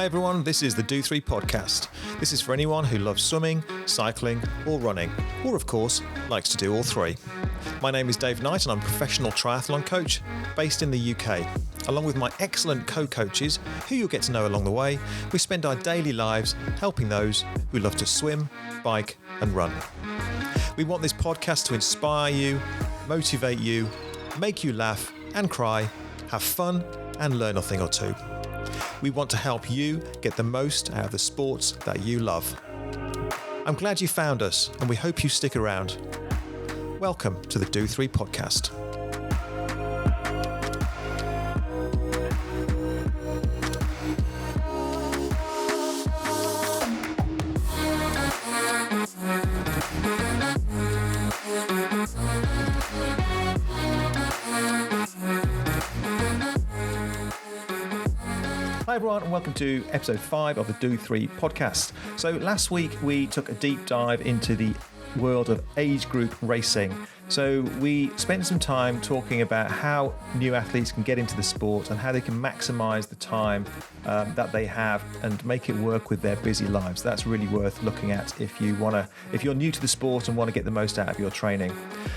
Hi everyone, this is the Do3 podcast. This is for anyone who loves swimming, cycling or running, or of course, likes to do all three. My name is Dave Knight and I'm a professional triathlon coach based in the UK. Along with my excellent co-coaches, who you'll get to know along the way, we spend our daily lives helping those who love to swim, bike and run. We want this podcast to inspire you, motivate you, make you laugh and cry, have fun and learn a thing or two. We want to help you get the most out of the sports that you love. I'm glad you found us and we hope you stick around. Welcome to the Do3 podcast. Hi everyone and welcome to episode 5 of the Do3 podcast. So last week we took a deep dive into the world of age group racing. So we spent some time talking about how new athletes can get into the sport and how they can maximize the time that they have and make it work with their busy lives. That's really worth looking at if you're new to the sport and want to get the most out of your training.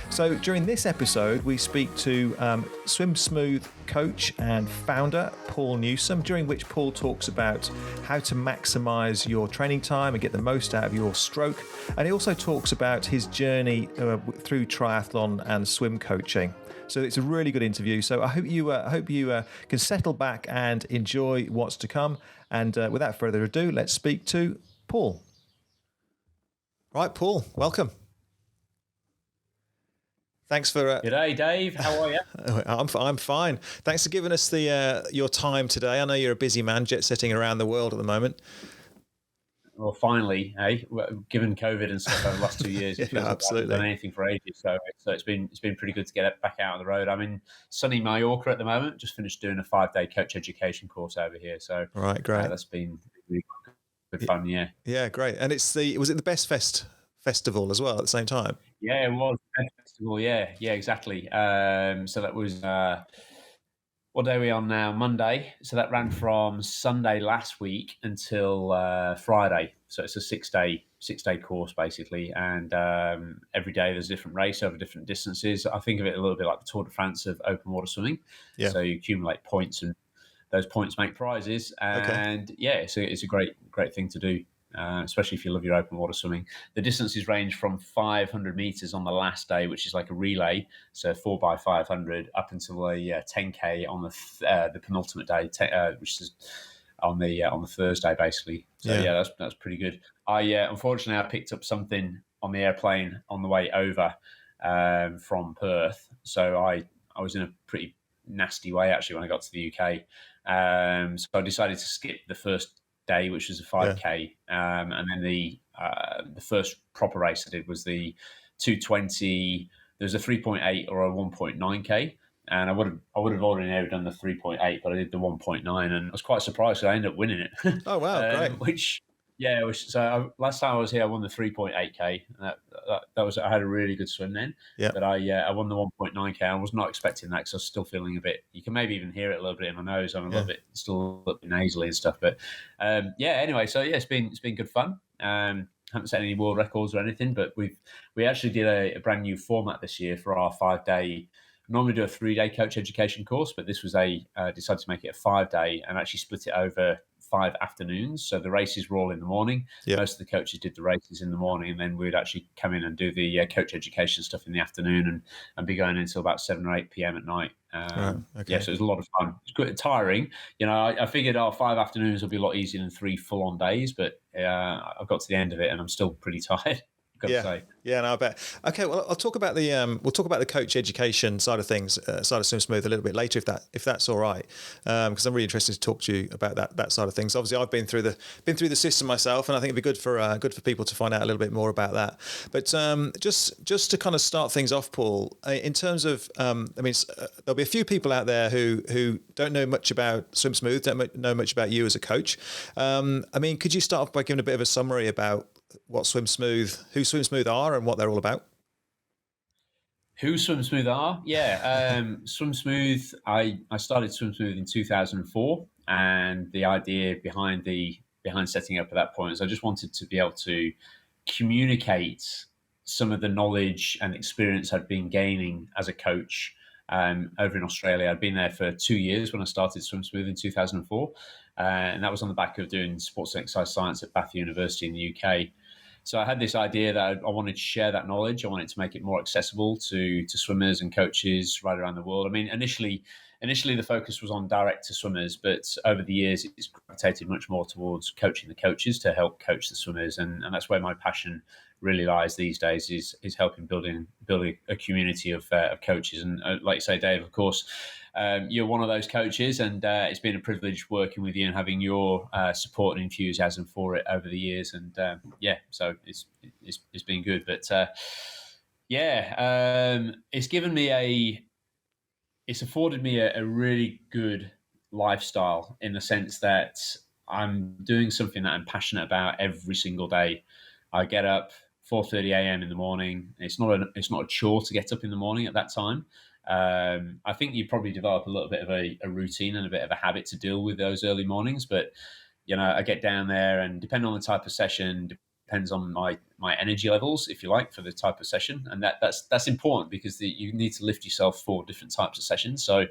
So during this episode, we speak to Swim Smooth coach and founder Paul Newsome, during which Paul talks about how to maximize your training time and get the most out of your stroke. And he also talks about his journey through triathlon and swim coaching. So it's a really good interview. So I hope you can settle back and enjoy what's to come. And without further ado, let's speak to Paul. Right, Paul, welcome. Thanks for. G'day, Dave. How are you? I'm fine. Thanks for giving us your time today. I know you're a busy man, jet setting around the world at the moment. Well, finally, given COVID and stuff over the last 2 years, it feels like I haven't done anything for ages. So it's been pretty good to get back out on the road. I'm in sunny Mallorca at the moment. Just finished doing a 5-day coach education course over here. So right, great. That's been really good fun. Yeah. Yeah, great. And was it the Best Festival as well at the same time? Yeah, it was Best Festival. Yeah, exactly. So that was. What day are we on now? Monday. So that ran from Sunday last week until Friday. So it's a six day course basically, and every day there's a different race over different distances. I think of it a little bit like the Tour de France of open water swimming. Yeah. So you accumulate points, and those points make prizes. And it's a great thing to do. Especially if you love your open water swimming. The distances range from 500 meters on the last day, which is like a relay, so 4x500, up until a 10k on the penultimate day, which is on the Thursday, basically. So that's pretty good. Unfortunately I picked up something on the airplane on the way over from Perth, so I was in a pretty nasty way actually when I got to the UK. So I decided to skip the first day, which was a 5k, and then the first proper race I did was the 220. There's a 3.8 or a 1.9k, and I would have ordinarily done the 3.8, but I did the 1.9, and I was quite surprised because I ended up winning it. Oh wow, great! So last time I was here, I won the 3.8k. That was, I had a really good swim then. Yeah. But I won the 1.9k. I was not expecting that because I was still feeling a bit. You can maybe even hear it a little bit in my nose. I'm still a little bit nasally and stuff. But anyway, so it's been good fun. Haven't set any world records or anything, but we actually did a brand new format this year for our 5-day. Normally do a 3-day coach education course, but this was decided to make it a 5-day and actually split it over 5 afternoons. So the races were all in the morning. Yep. Most of the coaches did the races in the morning, and then we'd actually come in and do the coach education stuff in the afternoon and be going until about 7 or 8 p.m. at night. So it was a lot of fun. It's quite tiring. I figured 5 afternoons will be a lot easier than 3 full-on days, but I've got to the end of it and I'm still pretty tired. Yeah, no, I bet. Okay, well, I'll talk about the coach education side of things, side of Swim Smooth a little bit later, if that's all right, because I'm really interested to talk to you about that side of things. Obviously, I've been through the system myself, and I think it'd be good for people to find out a little bit more about that. But just to kind of start things off, Paul, in terms of, there'll be a few people out there who don't know much about Swim Smooth, don't know much about you as a coach. Could you start off by giving a bit of a summary about who Swim Smooth are and what they're all about? Who Swim Smooth are? Yeah. Swim Smooth, I started Swim Smooth in 2004. and the idea behind setting up at that point is I just wanted to be able to communicate some of the knowledge and experience I'd been gaining as a coach over in Australia. I'd been there for 2 years when I started Swim Smooth in 2004, and that was on the back of doing sports and exercise science at Bath University in the UK. So I had this idea that I wanted to share that knowledge. I wanted to make it more accessible to swimmers and coaches right around the world. I mean, initially the focus was on direct to swimmers, but over the years it's gravitated much more towards coaching the coaches to help coach the swimmers, and that's where my passion really lies these days, is helping building a community of coaches. And like you say, Dave, of course, you're one of those coaches, and it's been a privilege working with you and having your support and enthusiasm for it over the years. And so it's been good. But it's afforded me a really good lifestyle, in the sense that I'm doing something that I'm passionate about every single day. I get up 4:30 a.m. in the morning. It's not a chore to get up in the morning at that time. I think you probably develop a little bit of a routine and a bit of a habit to deal with those early mornings. But I get down there, and depending on the type of session, depends on my energy levels, if you like, for the type of session, and that's important, because you need to lift yourself for different types of sessions. So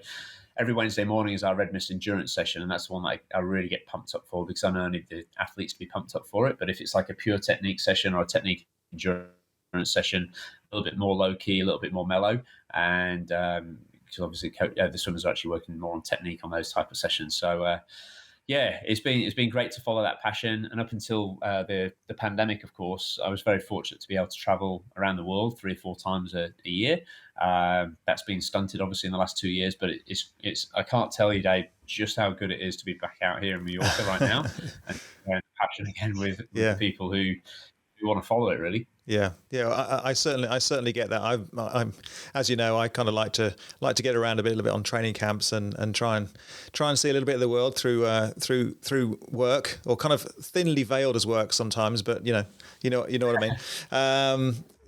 every Wednesday morning is our Red Mist endurance session, and that's the one that I really get pumped up for, because I know I need the athletes to be pumped up for it. But if it's like a pure technique session or a technique endurance session, a little bit more low key, a little bit more mellow, and because obviously the swimmers are actually working more on technique on those type of sessions. So it's been great to follow that passion. And up until the pandemic, of course, I was very fortunate to be able to travel around the world 3 or 4 times a year. That's been stunted, obviously, in the last 2 years, but it's I can't tell you, Dave, just how good it is to be back out here in Mallorca right now and passion again with the people who want to follow it, really. Yeah. I certainly get that. I'm as you know, I kind of like to get around a little bit on training camps and try and see a little bit of the world through work, or kind of thinly veiled as work sometimes. But you know what I mean.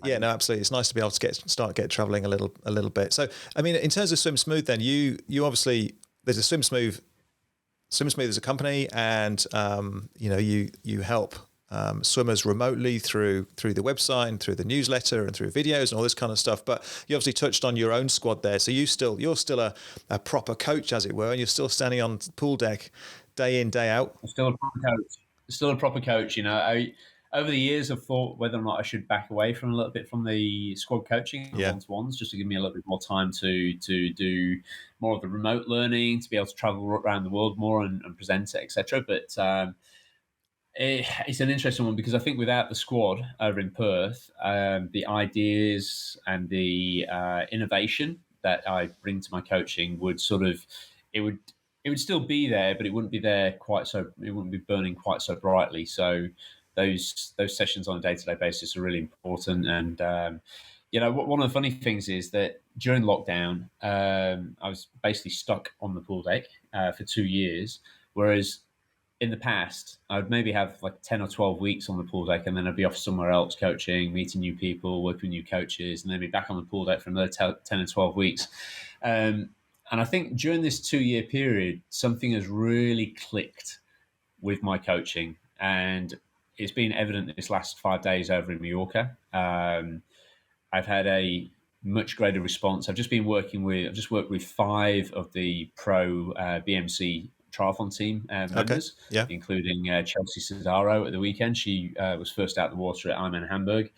No, absolutely. It's nice to be able to get traveling a little bit. So, I mean, in terms of Swim Smooth, then you obviously, there's a Swim Smooth as a company, and you help swimmers remotely through the website and through the newsletter and through videos and all this kind of stuff. But you obviously touched on your own squad there. So you're still a proper coach, as it were, and you're still standing on pool deck day in, day out. I'm still a proper coach. Over the years, I've thought whether or not I should back away from a little bit from the squad coaching one-to-ones, just to give me a little bit more time to do more of the remote learning, to be able to travel around the world more and present it, etc. But it's an interesting one, because I think without the squad over in Perth, the ideas and the innovation that I bring to my coaching would it would still be there, but it wouldn't be there quite so. It wouldn't be burning quite so brightly. So those sessions on a day-to-day basis are really important. And one of the funny things is that during lockdown, I was basically stuck on the pool deck for 2 years, whereas in the past, I'd maybe have like 10 or 12 weeks on the pool deck, and then I'd be off somewhere else coaching, meeting new people, working with new coaches, and then be back on the pool deck for another 10 or 12 weeks. And I think during this 2-year period, something has really clicked with my coaching, and it's been evident this last 5 days over in Mallorca. I've had a much greater response. I've worked with 5 of the pro BMC triathlon team members, including Chelsea Cesaro at the weekend. She was first out the water at Ironman Hamburg.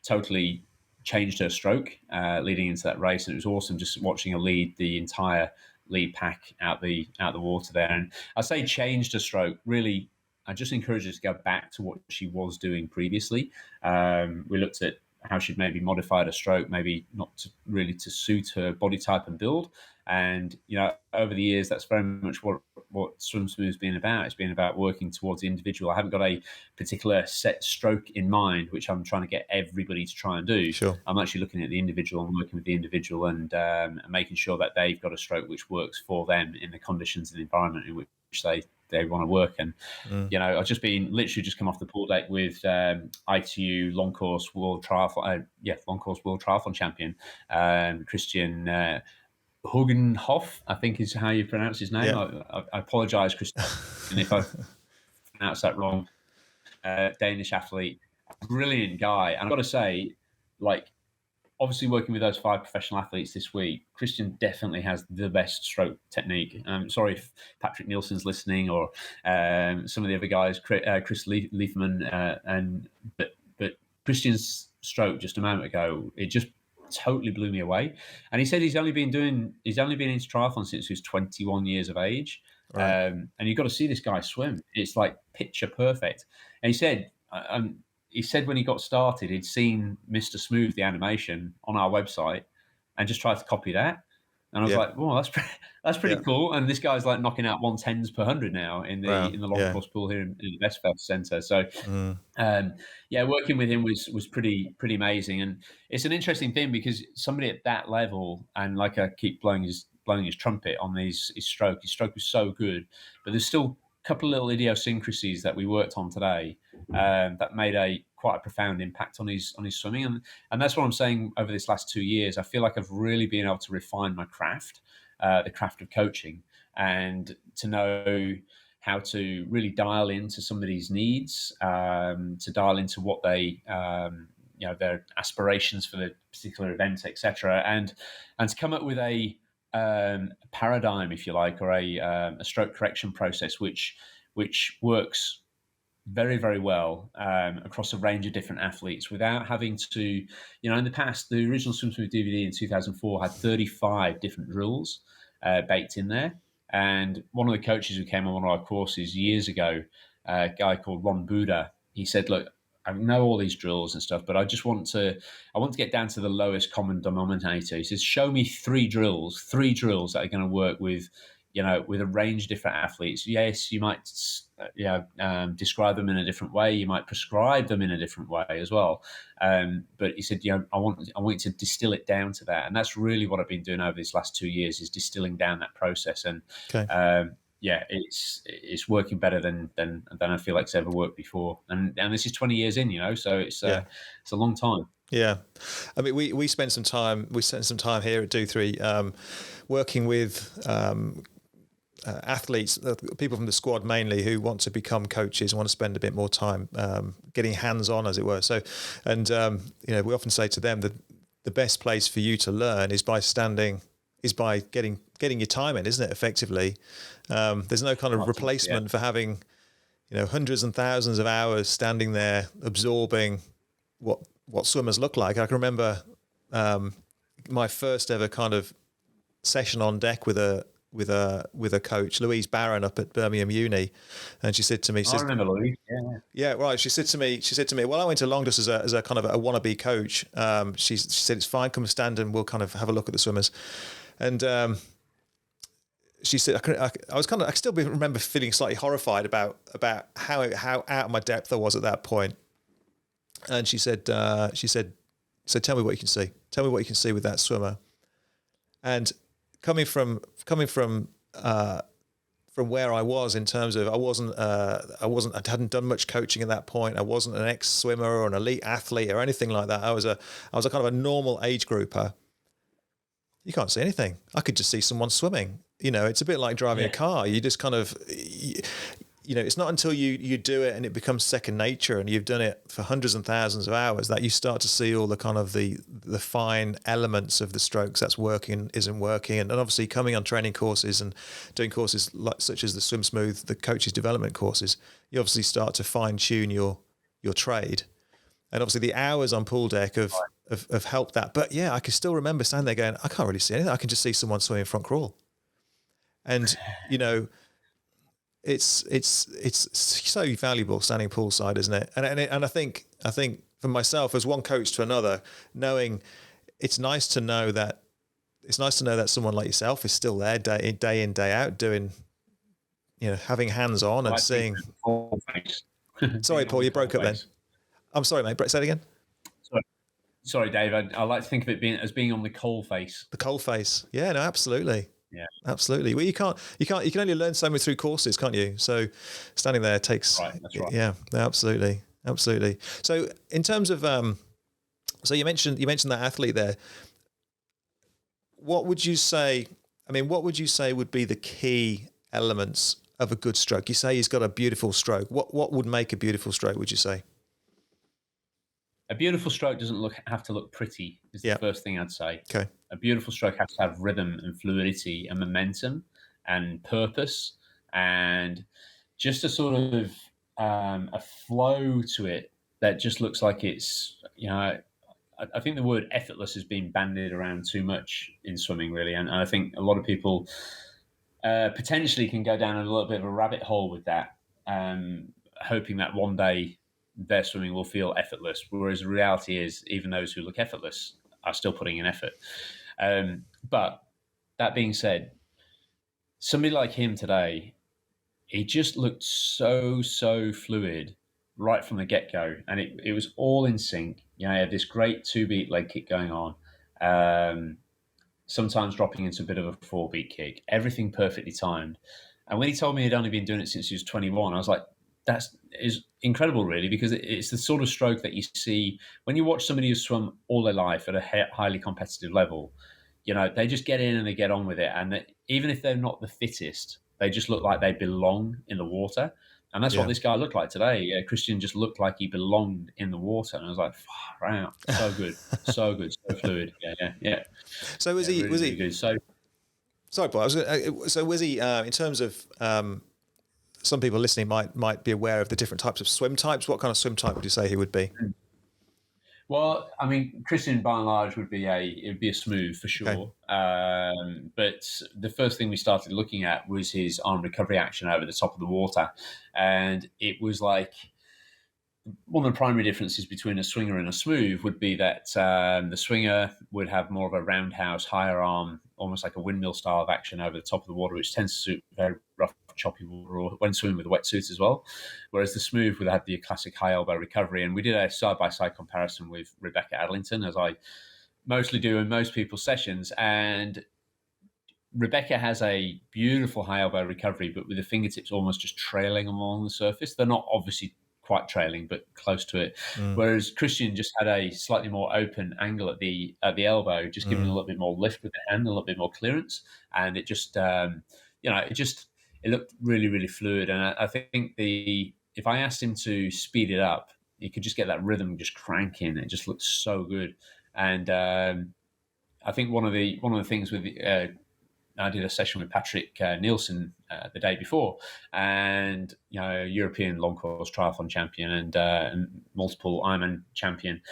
Totally changed her stroke leading into that race, and it was awesome just watching her lead the entire lead pack out the water there. And I say changed her stroke, really. I just encourage her to go back to what she was doing previously. We looked at how she'd maybe modified her stroke, maybe not really to suit her body type and build. And, over the years, that's very much what Swim Smooth has been about. It's been about working towards the individual. I haven't got a particular set stroke in mind, which I'm trying to get everybody to try and do. Sure. I'm actually looking at the individual and working with the individual and making sure that they've got a stroke which works for them in the conditions and environment in which they want to work. And I've just come off the pool deck with ITU long course world triathlon champion Christian Hugenhoff, I think is how you pronounce his name. Yeah. I apologise, Christian, if I pronounced that wrong. Danish athlete, brilliant guy. And I've got to say, like, obviously working with those 5 professional athletes this week, Christian definitely has the best stroke technique. Sorry if Patrick Nielsen's listening, or some of the other guys, Chris Leifman, but Christian's stroke just a moment ago, it just totally blew me away. And he said he's only been into triathlon since he was 21 years of age. Right. And you've got to see this guy swim. It's like picture perfect. And he said when he got started, he'd seen Mr. Smooth, the animation, on our website and just tried to copy that. And I was like, "Well, that's pretty cool." And this guy's like knocking out 110s per 100 now in the long course pool here in the Westfeld Centre. So, working with him was pretty amazing. And it's an interesting thing because somebody at that level, and like I keep blowing his trumpet on his stroke. His stroke was so good, but there's still a couple of little idiosyncrasies that we worked on today that made quite a profound impact on his swimming. And that's what I'm saying. Over this last 2 years, I feel like I've really been able to refine my craft, the craft of coaching, and to know how to really dial into somebody's needs, to dial into what they their aspirations for the particular event, etc., and to come up with a paradigm, if you like, or a stroke correction process which works very, very well across a range of different athletes without having to, in the past, the original Swim Smooth DVD in 2004 had 35 different drills baked in there. And one of the coaches who came on one of our courses years ago, a guy called Ron Buda, he said, "Look, I know all these drills and stuff, but I want to get down to the lowest common denominator." He says, "Show me 3 drills that are going to work with a range of different athletes. Yes, you might, describe them in a different way. You might prescribe them in a different way as well. But he said, I want you to distill it down to that." And that's really what I've been doing over these last 2 years, is distilling down that process. And it's working better than I feel like it's ever worked before. And this is 20 years in, so it's a long time. Yeah, I mean, we spent some time here at Do3 working with athletes, people from the squad mainly, who want to become coaches and want to spend a bit more time getting hands-on, as it were. So, and we often say to them that the best place for you to learn is by getting your time in, isn't it? Effectively, there's no kind of replacement for having hundreds and thousands of hours standing there absorbing what swimmers look like. I can remember my first ever kind of session on deck with a coach, Louise Barron, up at Birmingham Uni, and she said to me, I remember Louise. Yeah, right. She said to me, well, I went to Longdus as a kind of a wannabe coach. She said, "It's fine, come stand and we'll kind of have a look at the swimmers." And she said, I still remember feeling slightly horrified about how out of my depth I was at that point. And she said, "So tell me what you can see. Tell me what you can see with that swimmer." And coming from where I was, in terms of I hadn't done much coaching at that point. I wasn't an ex-swimmer or an elite athlete or anything like that. I was a kind of a normal age grouper. You can't see anything. I could just see someone swimming. It's a bit like driving a car. You just kind of, it's not until you do it and it becomes second nature and you've done it for hundreds and thousands of hours that you start to see all the kind of the fine elements of the strokes, that's working and isn't working. And obviously coming on training courses and doing courses such as the Swim Smooth, the coaches development courses, you obviously start to fine tune your trade. And obviously the hours on pool deck have helped that. But yeah, I can still remember standing there going, I can't really see anything. I can just see someone swimming front crawl. And, it's so valuable standing poolside, isn't it? And I think for myself, as one coach to another, knowing it's nice to know that someone like yourself is still there day in, day out, doing, having hands on and seeing. Sorry, Paul, you broke up then. I'm sorry, mate. Say it again. Sorry, Dave. I like to think of it as being on the coal face. The coal face. Yeah, no, absolutely. Yeah, absolutely. Well, you can only learn so much through courses, can't you? So standing there takes. Right, that's right. Yeah, absolutely. So in terms of, so you mentioned that athlete there. what would you say? I mean, what would you say would be the key elements of a good stroke? You say he's got a beautiful stroke. What would make a beautiful stroke, would you say? A beautiful stroke doesn't have to look pretty, is the first thing I'd say. Okay. A beautiful stroke has to have rhythm and fluidity and momentum and purpose and just a sort of a flow to it that just looks like it's, I think the word effortless has been bandied around too much in swimming, really. And I think a lot of people potentially can go down a little bit of a rabbit hole with that, hoping that one day their swimming will feel effortless, whereas the reality is even those who look effortless are still putting in effort. But that being said, somebody like him today, he just looked so fluid right from the get-go, and it was all in sync. He had this great 2-beat leg kick going on, sometimes dropping into a bit of a 4-beat kick, everything perfectly timed. And when he told me he'd only been doing it since he was 21, I was like, that is incredible, really, because it's the sort of stroke that you see when you watch somebody who's swum all their life at a highly competitive level. They just get in and they get on with it. And even if they're not the fittest, they just look like they belong in the water. And that's what this guy looked like today. Christian just looked like he belonged in the water. And I was like, wow, so good, so good, so fluid. Yeah. So was he good? So, sorry, Paul. So was he in terms of some people listening might be aware of the different types of swim types. What kind of swim type would you say he would be? Well, I mean, Christian by and large would be a smooth for sure. Okay. But the first thing we started looking at was his arm recovery action over the top of the water, and it was like one of the primary differences between a swinger and a smooth would be that the swinger would have more of a roundhouse, higher arm, almost like a windmill style of action over the top of the water, which tends to suit very rough, choppy water or when swimming with a wetsuit as well. Whereas the smooth would have the classic high elbow recovery. And we did a side-by-side comparison with Rebecca Adlington, as I mostly do in most people's sessions. And Rebecca has a beautiful high elbow recovery, but with the fingertips almost just trailing along the surface. They're not obviously quite trailing, but close to it. Whereas Christian just had a slightly more open angle at the elbow, just giving a little bit more lift with the hand, a little bit more clearance, and it just it looked really, really fluid. And I think if I asked him to speed it up, you could just get that rhythm just cranking. It just looked so good. And I think one of the things with I did a session with Patrick Newsome the day before, and European long course triathlon champion and multiple Ironman champion.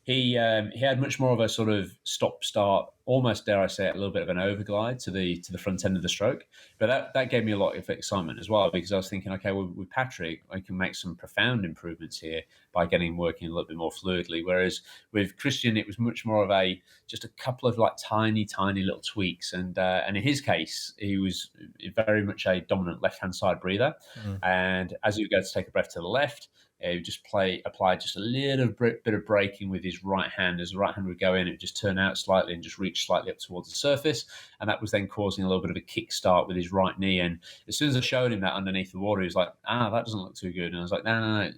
He had much more of a sort of stop-start, almost dare I say it, a little bit of an overglide to the front end of the stroke. But that gave me a lot of excitement as well, because I was thinking, okay, well, with Patrick, I can make some profound improvements here by getting him working a little bit more fluidly. Whereas with Christian, it was much more of just a couple of like tiny little tweaks. And in his case, he was very much a dominant left-hand side breather. And as he would go to take a breath to the left, he would just apply just a little bit of braking with his right hand. As the right hand would go in, it would just turn out slightly and just reach slightly up towards the surface. And that was then causing a little bit of a kickstart with his right knee. And as soon as I showed him that underneath the water, he was like, that doesn't look too good. And I was like, no,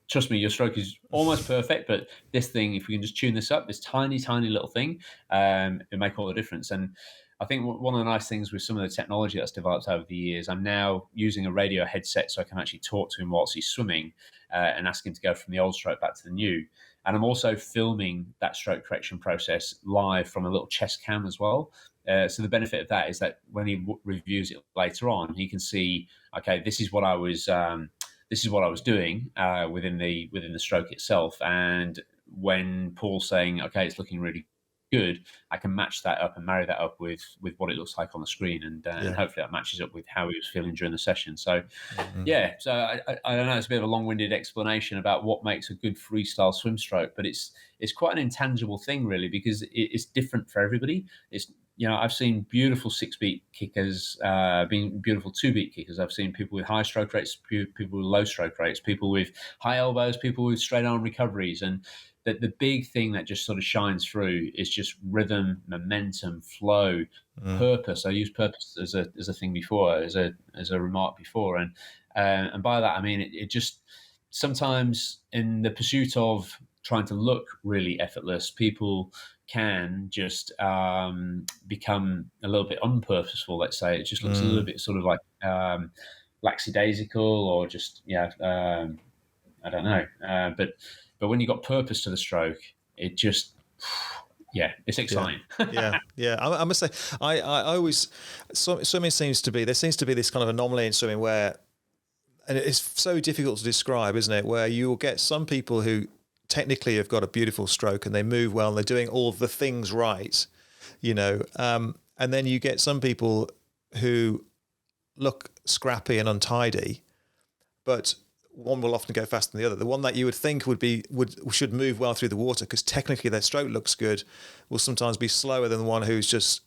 trust me, your stroke is almost perfect, but this thing, if we can just tune this up, this tiny little thing, it'll make all the difference. And I think one of the nice things with some of the technology that's developed over the years, I'm now using a radio headset so I can actually talk to him whilst he's swimming and ask him to go from the old stroke back to the new. And I'm also filming that stroke correction process live from a little chest cam as well. So the benefit of that is that when he reviews it later on, he can see, okay, this is what I was doing within the stroke itself. And when Paul's saying, okay, it's looking really good, I can match that up and marry that up with what it looks like on the screen, and hopefully that matches up with how he was feeling during the session. So so I don't know, it's a bit of a long-winded explanation about what makes a good freestyle swim stroke, but it's quite an intangible thing, really, because it's different for everybody. It's I've seen beautiful 6-beat kickers, being beautiful 2-beat kickers. I've seen people with high stroke rates, people with low stroke rates, people with high elbows, people with straight arm recoveries. And the big thing that just sort of shines through is just rhythm, momentum, flow, purpose. I used purpose as a thing before, as a remark before. And by that, I mean, it just sometimes in the pursuit of trying to look really effortless, people can just become a little bit unpurposeful. Let's say it just looks a little bit sort of like lackadaisical, or just I don't know. But when you got purpose to the stroke, it just it's exciting. Yeah. I must say, I always swimming seems to be this kind of anomaly in swimming where, and it's so difficult to describe, isn't it? Where you will get some people who technically have got a beautiful stroke and they move well and they're doing all the things right, and then you get some people who look scrappy and untidy, but one will often go faster than the other. The one that you would think should move well through the water because technically their stroke looks good will sometimes be slower than the one who's just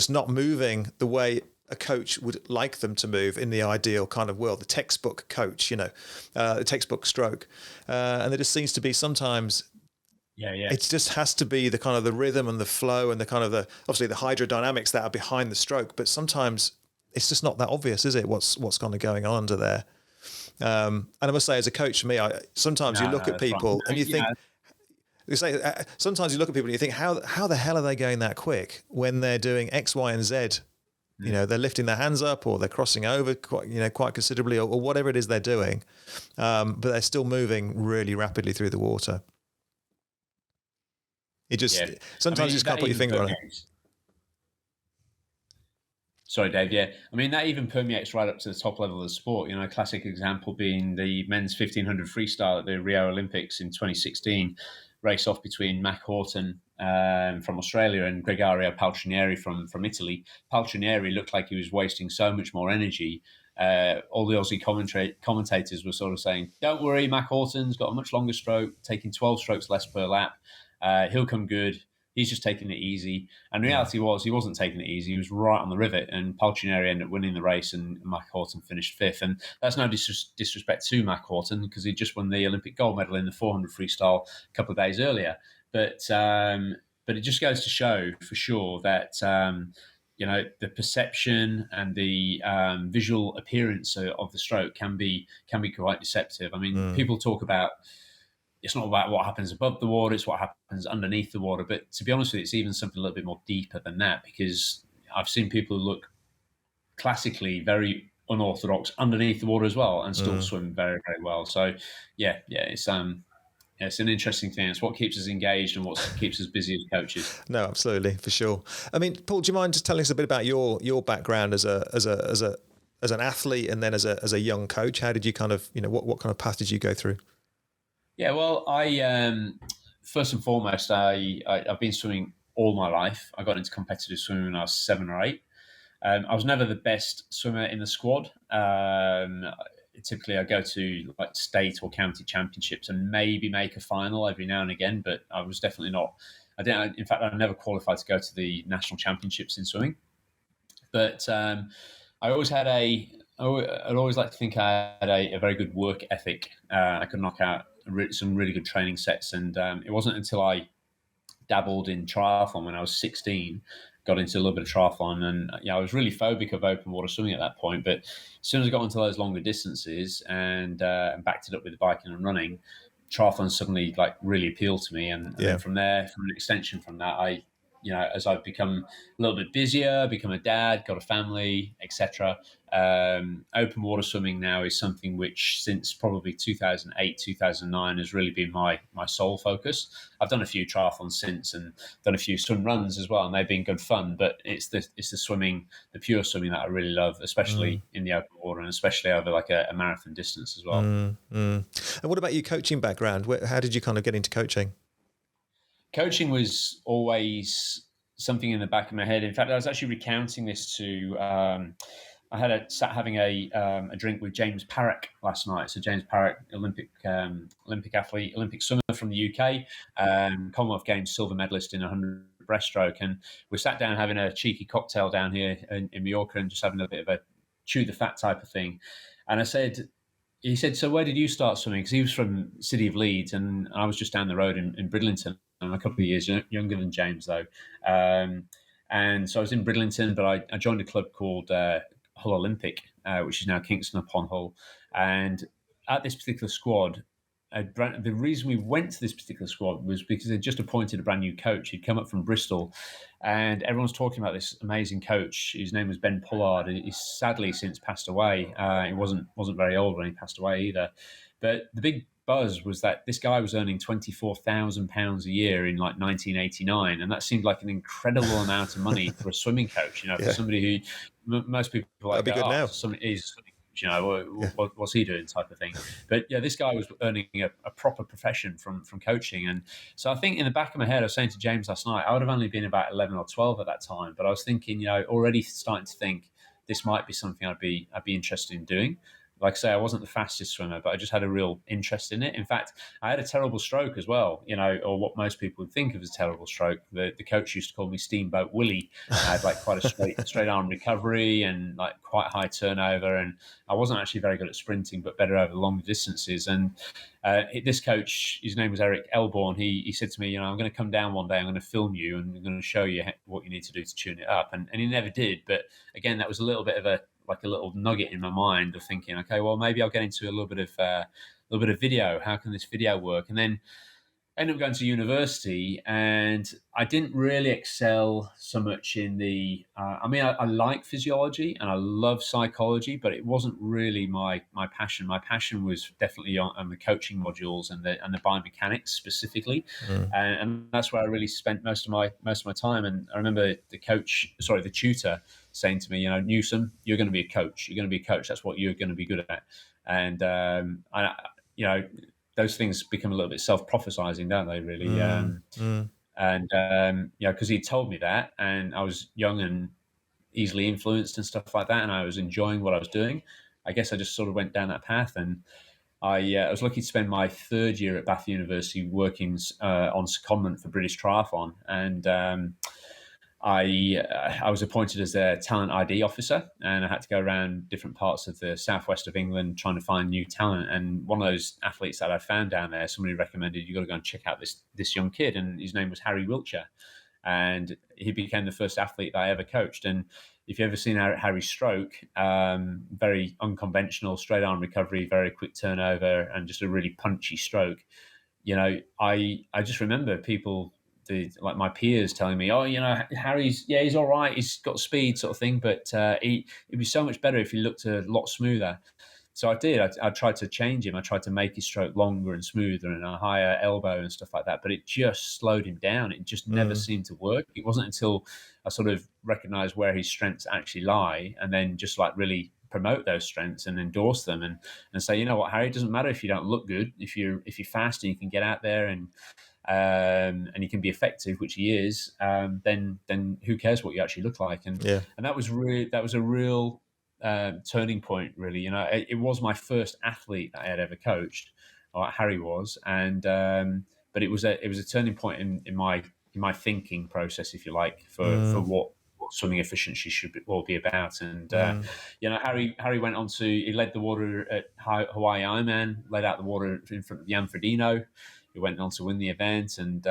not moving the way a coach would like them to move in the ideal kind of world, the textbook coach, the textbook stroke. And there just seems to be sometimes, it just has to be the kind of the rhythm and the flow and the kind of obviously the hydrodynamics that are behind the stroke, but sometimes it's just not that obvious, is it? What's kind of going on under there? And I must say, as a coach, for me, sometimes you look at people and you think, sometimes you look at people and you think, how the hell are they going that quick when they're doing X, Y, and Z? They're lifting their hands up or they're crossing over quite considerably or whatever it is they're doing. But they're still moving really rapidly through the water. Sometimes you just can't put your finger on it. Sorry, Dave. Yeah, I mean, that even permeates right up to the top level of the sport. A classic example being the men's 1500 freestyle at the Rio Olympics in 2016, race off between Mac Horton from Australia and Gregario Paltrinieri from Italy. Paltrinieri looked like he was wasting so much more energy. All the Aussie commentators were sort of saying, don't worry, Mac Horton's got a much longer stroke, taking 12 strokes less per lap. He'll come good. He's just taking it easy. And reality was he wasn't taking it easy. He was right on the rivet, and Paltrinieri ended up winning the race and Mac Horton finished fifth. And that's no disrespect to Mac Horton because he just won the Olympic gold medal in the 400 freestyle a couple of days earlier. But it just goes to show for sure that the perception and the visual appearance of the stroke can be quite deceptive. I mean, people talk about it's not about what happens above the water, it's what happens underneath the water. But to be honest with you, it's even something a little bit more deeper than that, because I've seen people who look classically very unorthodox underneath the water as well and still swim very, very well. So it's an interesting thing. It's what keeps us engaged and what keeps us busy as coaches. No, absolutely, for sure. I mean, Paul, do you mind just telling us a bit about your background as an athlete and then as a young coach? How did you kind of, what kind of path did you go through? Yeah, well, I first and foremost, I've been swimming all my life. I got into competitive swimming when I was 7 or 8. I was never the best swimmer in the squad. Typically, I go to like state or county championships and maybe make a final every now and again, but I was definitely not. In fact, I never qualified to go to the national championships in swimming. But I always had I'd always like to think I had a very good work ethic. I could knock out some really good training sets, and it wasn't until I dabbled in triathlon when I was 16, got into a little bit of triathlon, and I was really phobic of open water swimming at that point. But as soon as I got into those longer distances and backed it up with biking and running, triathlon suddenly like really appealed to me, and then from there, from an extension from that, I as I've become a little bit busier, become a dad, got a family, etc. Open water swimming now is something which since probably 2008, 2009 has really been my sole focus. I've done a few triathlons since and done a few swim runs as well, and they've been good fun, but it's the swimming, the pure swimming that I really love, especially in the open water and especially over like a marathon distance as well. And what about your coaching background? How did you kind of get into coaching? Coaching was always something in the back of my head. In fact, I was actually recounting this to. I sat having a drink with James Parrock last night. So James Parrock, Olympic athlete, Olympic swimmer from the UK, Commonwealth Games silver medalist in 100 breaststroke, and we sat down having a cheeky cocktail down here in Mallorca and just having a bit of a chew the fat type of thing. And he said, so where did you start swimming? Because he was from City of Leeds, and I was just down the road in Bridlington. I'm a couple of years younger than James, though. And so I was in Bridlington, but I joined a club called Hull Olympic, which is now Kingston upon Hull. And at this particular squad, the reason we went to this particular squad was because they'd just appointed a brand new coach. He'd come up from Bristol, and everyone's talking about this amazing coach. His name was Ben Pollard. He's sadly since passed away. He wasn't very old when he passed away either. But the big buzz was that this guy was earning £24,000 a year in like 1989, and that seemed like an incredible amount of money for a swimming coach. For somebody who most people like that'd be good now. He's what's he doing type of thing. But yeah, this guy was earning a proper profession from coaching. And so I think in the back of my head, I was saying to James last night, I would have only been about 11 or 12 at that time, but I was thinking, already starting to think this might be something I'd be interested in doing. Like I say, I wasn't the fastest swimmer, but I just had a real interest in it. In fact, I had a terrible stroke as well, or what most people would think of as a terrible stroke. The coach used to call me Steamboat Willie. I had like quite a straight arm recovery and like quite high turnover. And I wasn't actually very good at sprinting, but better over long distances. And this coach, his name was Eric Elborn. He said to me, I'm going to come down one day, I'm going to film you and I'm going to show you what you need to do to tune it up. And he never did. But again, that was a little bit of a little nugget in my mind of thinking, okay, well, maybe I'll get into a little bit of video. How can this video work? And then ended up going to university, and I didn't really excel so much in the. I like physiology and I love psychology, but it wasn't really my passion. My passion was definitely on the coaching modules and the biomechanics specifically, and that's where I really spent most of my time. And I remember the tutor saying to me, Newsome, you're going to be a coach. You're going to be a coach. That's what you're going to be good at. And those things become a little bit self-prophesizing, don't they? Really. Because he told me that, and I was young and easily influenced and stuff like that, and I was enjoying what I was doing. I guess I just sort of went down that path, and I was lucky to spend my third year at Bath University working on secondment for British Triathlon, and I was appointed as their talent ID officer, and I had to go around different parts of the southwest of England trying to find new talent. And one of those athletes that I found down there, somebody recommended, you got to go and check out this young kid, and his name was Harry Wiltshire, and he became the first athlete that I ever coached. And if you've ever seen Harry's stroke, very unconventional, straight arm recovery, very quick turnover, and just a really punchy stroke. I just remember people, like my peers, telling me, Harry's, he's all right, he's got speed sort of thing, but it'd be so much better if he looked a lot smoother. So I did. I tried to change him. I tried to make his stroke longer and smoother and a higher elbow and stuff like that, but it just slowed him down. It just never seemed to work. It wasn't until I sort of recognized where his strengths actually lie, and then just like really promote those strengths and endorse them and say, you know what, Harry, it doesn't matter if you don't look good. If you're fast and you can get out there and he can be effective, which he is, then who cares what you actually look like? And that was a real turning point, really. It was my first athlete that I had ever coached, or Harry was, and but it was a turning point in my thinking process, if you like, for what swimming efficiency should be about. And Harry went on to, he led the water at Hawaii Ironman, led out the water in front of Jan Frodeno. He went on to win the event, and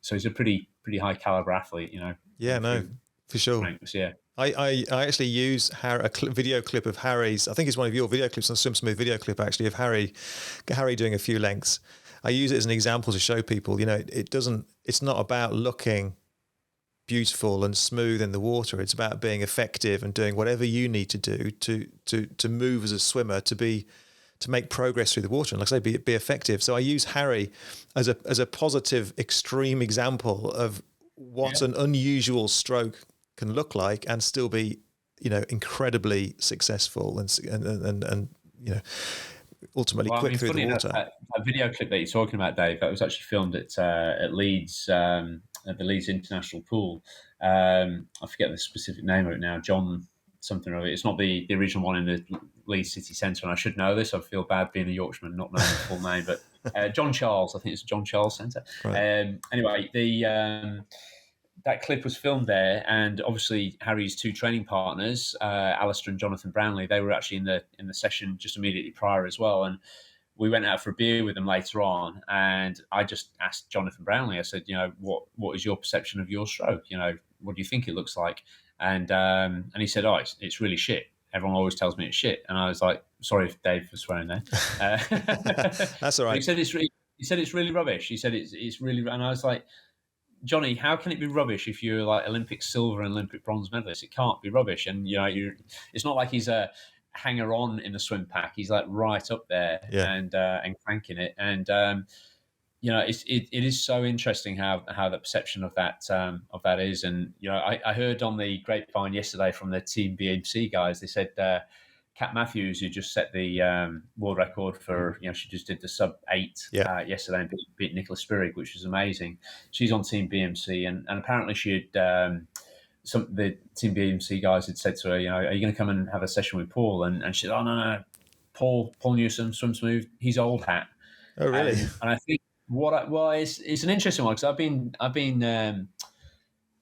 so he's a pretty high caliber athlete, Yeah, no, for sure. Ranks, yeah. I actually use a video clip of Harry's. I think it's one of your video clips, on Swim Smooth video clip actually, of Harry doing a few lengths. I use it as an example to show people, it's not about looking beautiful and smooth in the water. It's about being effective and doing whatever you need to do to move as a swimmer, to make progress through the water, and like I say, be effective. So I use Harry as a positive, extreme example of what an unusual stroke can look like and still be, incredibly successful and ultimately quick through the water. That video clip that you're talking about, Dave, that was actually filmed at Leeds, at the Leeds International Pool. I forget the specific name of it now. John something of it. It's not the original one in the Leeds City Centre, and I should know this. I feel bad being a Yorkshireman not knowing the full name, but John Charles, I think it's John Charles Centre. Right. Anyway, that clip was filmed there, and obviously Harry's two training partners, Alistair and Jonathan Brownlee, they were actually in the session just immediately prior as well, and we went out for a beer with them later on, and I just asked Jonathan Brownlee, I said, what is your perception of your stroke? What do you think it looks like? And he said, it's really shit. everyone always tells me it's shit. And I was like, sorry, Dave, for swearing there. That's all right. He said it's really rubbish. He said it's really, and I was like, Johnny, how can it be rubbish if you're like Olympic silver and Olympic bronze medalist? It can't be rubbish. And it's not like he's a hanger on in the swim pack. He's like right up there and cranking it. And it is so interesting how the perception of that is. And I heard on the grapevine yesterday from the Team BMC guys, they said Kat Matthews, who just set the world record for, she just did the sub 8 yesterday and beat Nicola Spirig, which was amazing. She's on Team BMC, and apparently she had the Team BMC guys had said to her, are you going to come and have a session with Paul? And she said, oh no, Paul Newsome, swim smooth, he's old hat. Oh really? And I think it's an interesting one, because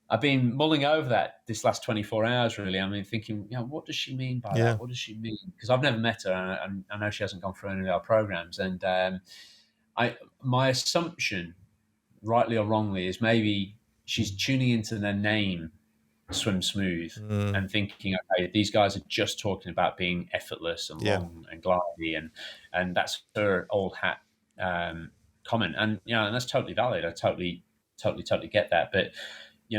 I've been mulling over that this last 24 hours, really. I mean, thinking, what does she mean by that? What does she mean? Because I've never met her, and I know she hasn't gone through any of our programs. And my assumption, rightly or wrongly, is maybe she's tuning into the name Swim Smooth and thinking, okay, these guys are just talking about being effortless and long and glidey, and that's her old hat comment. And and that's totally valid. I totally get that. But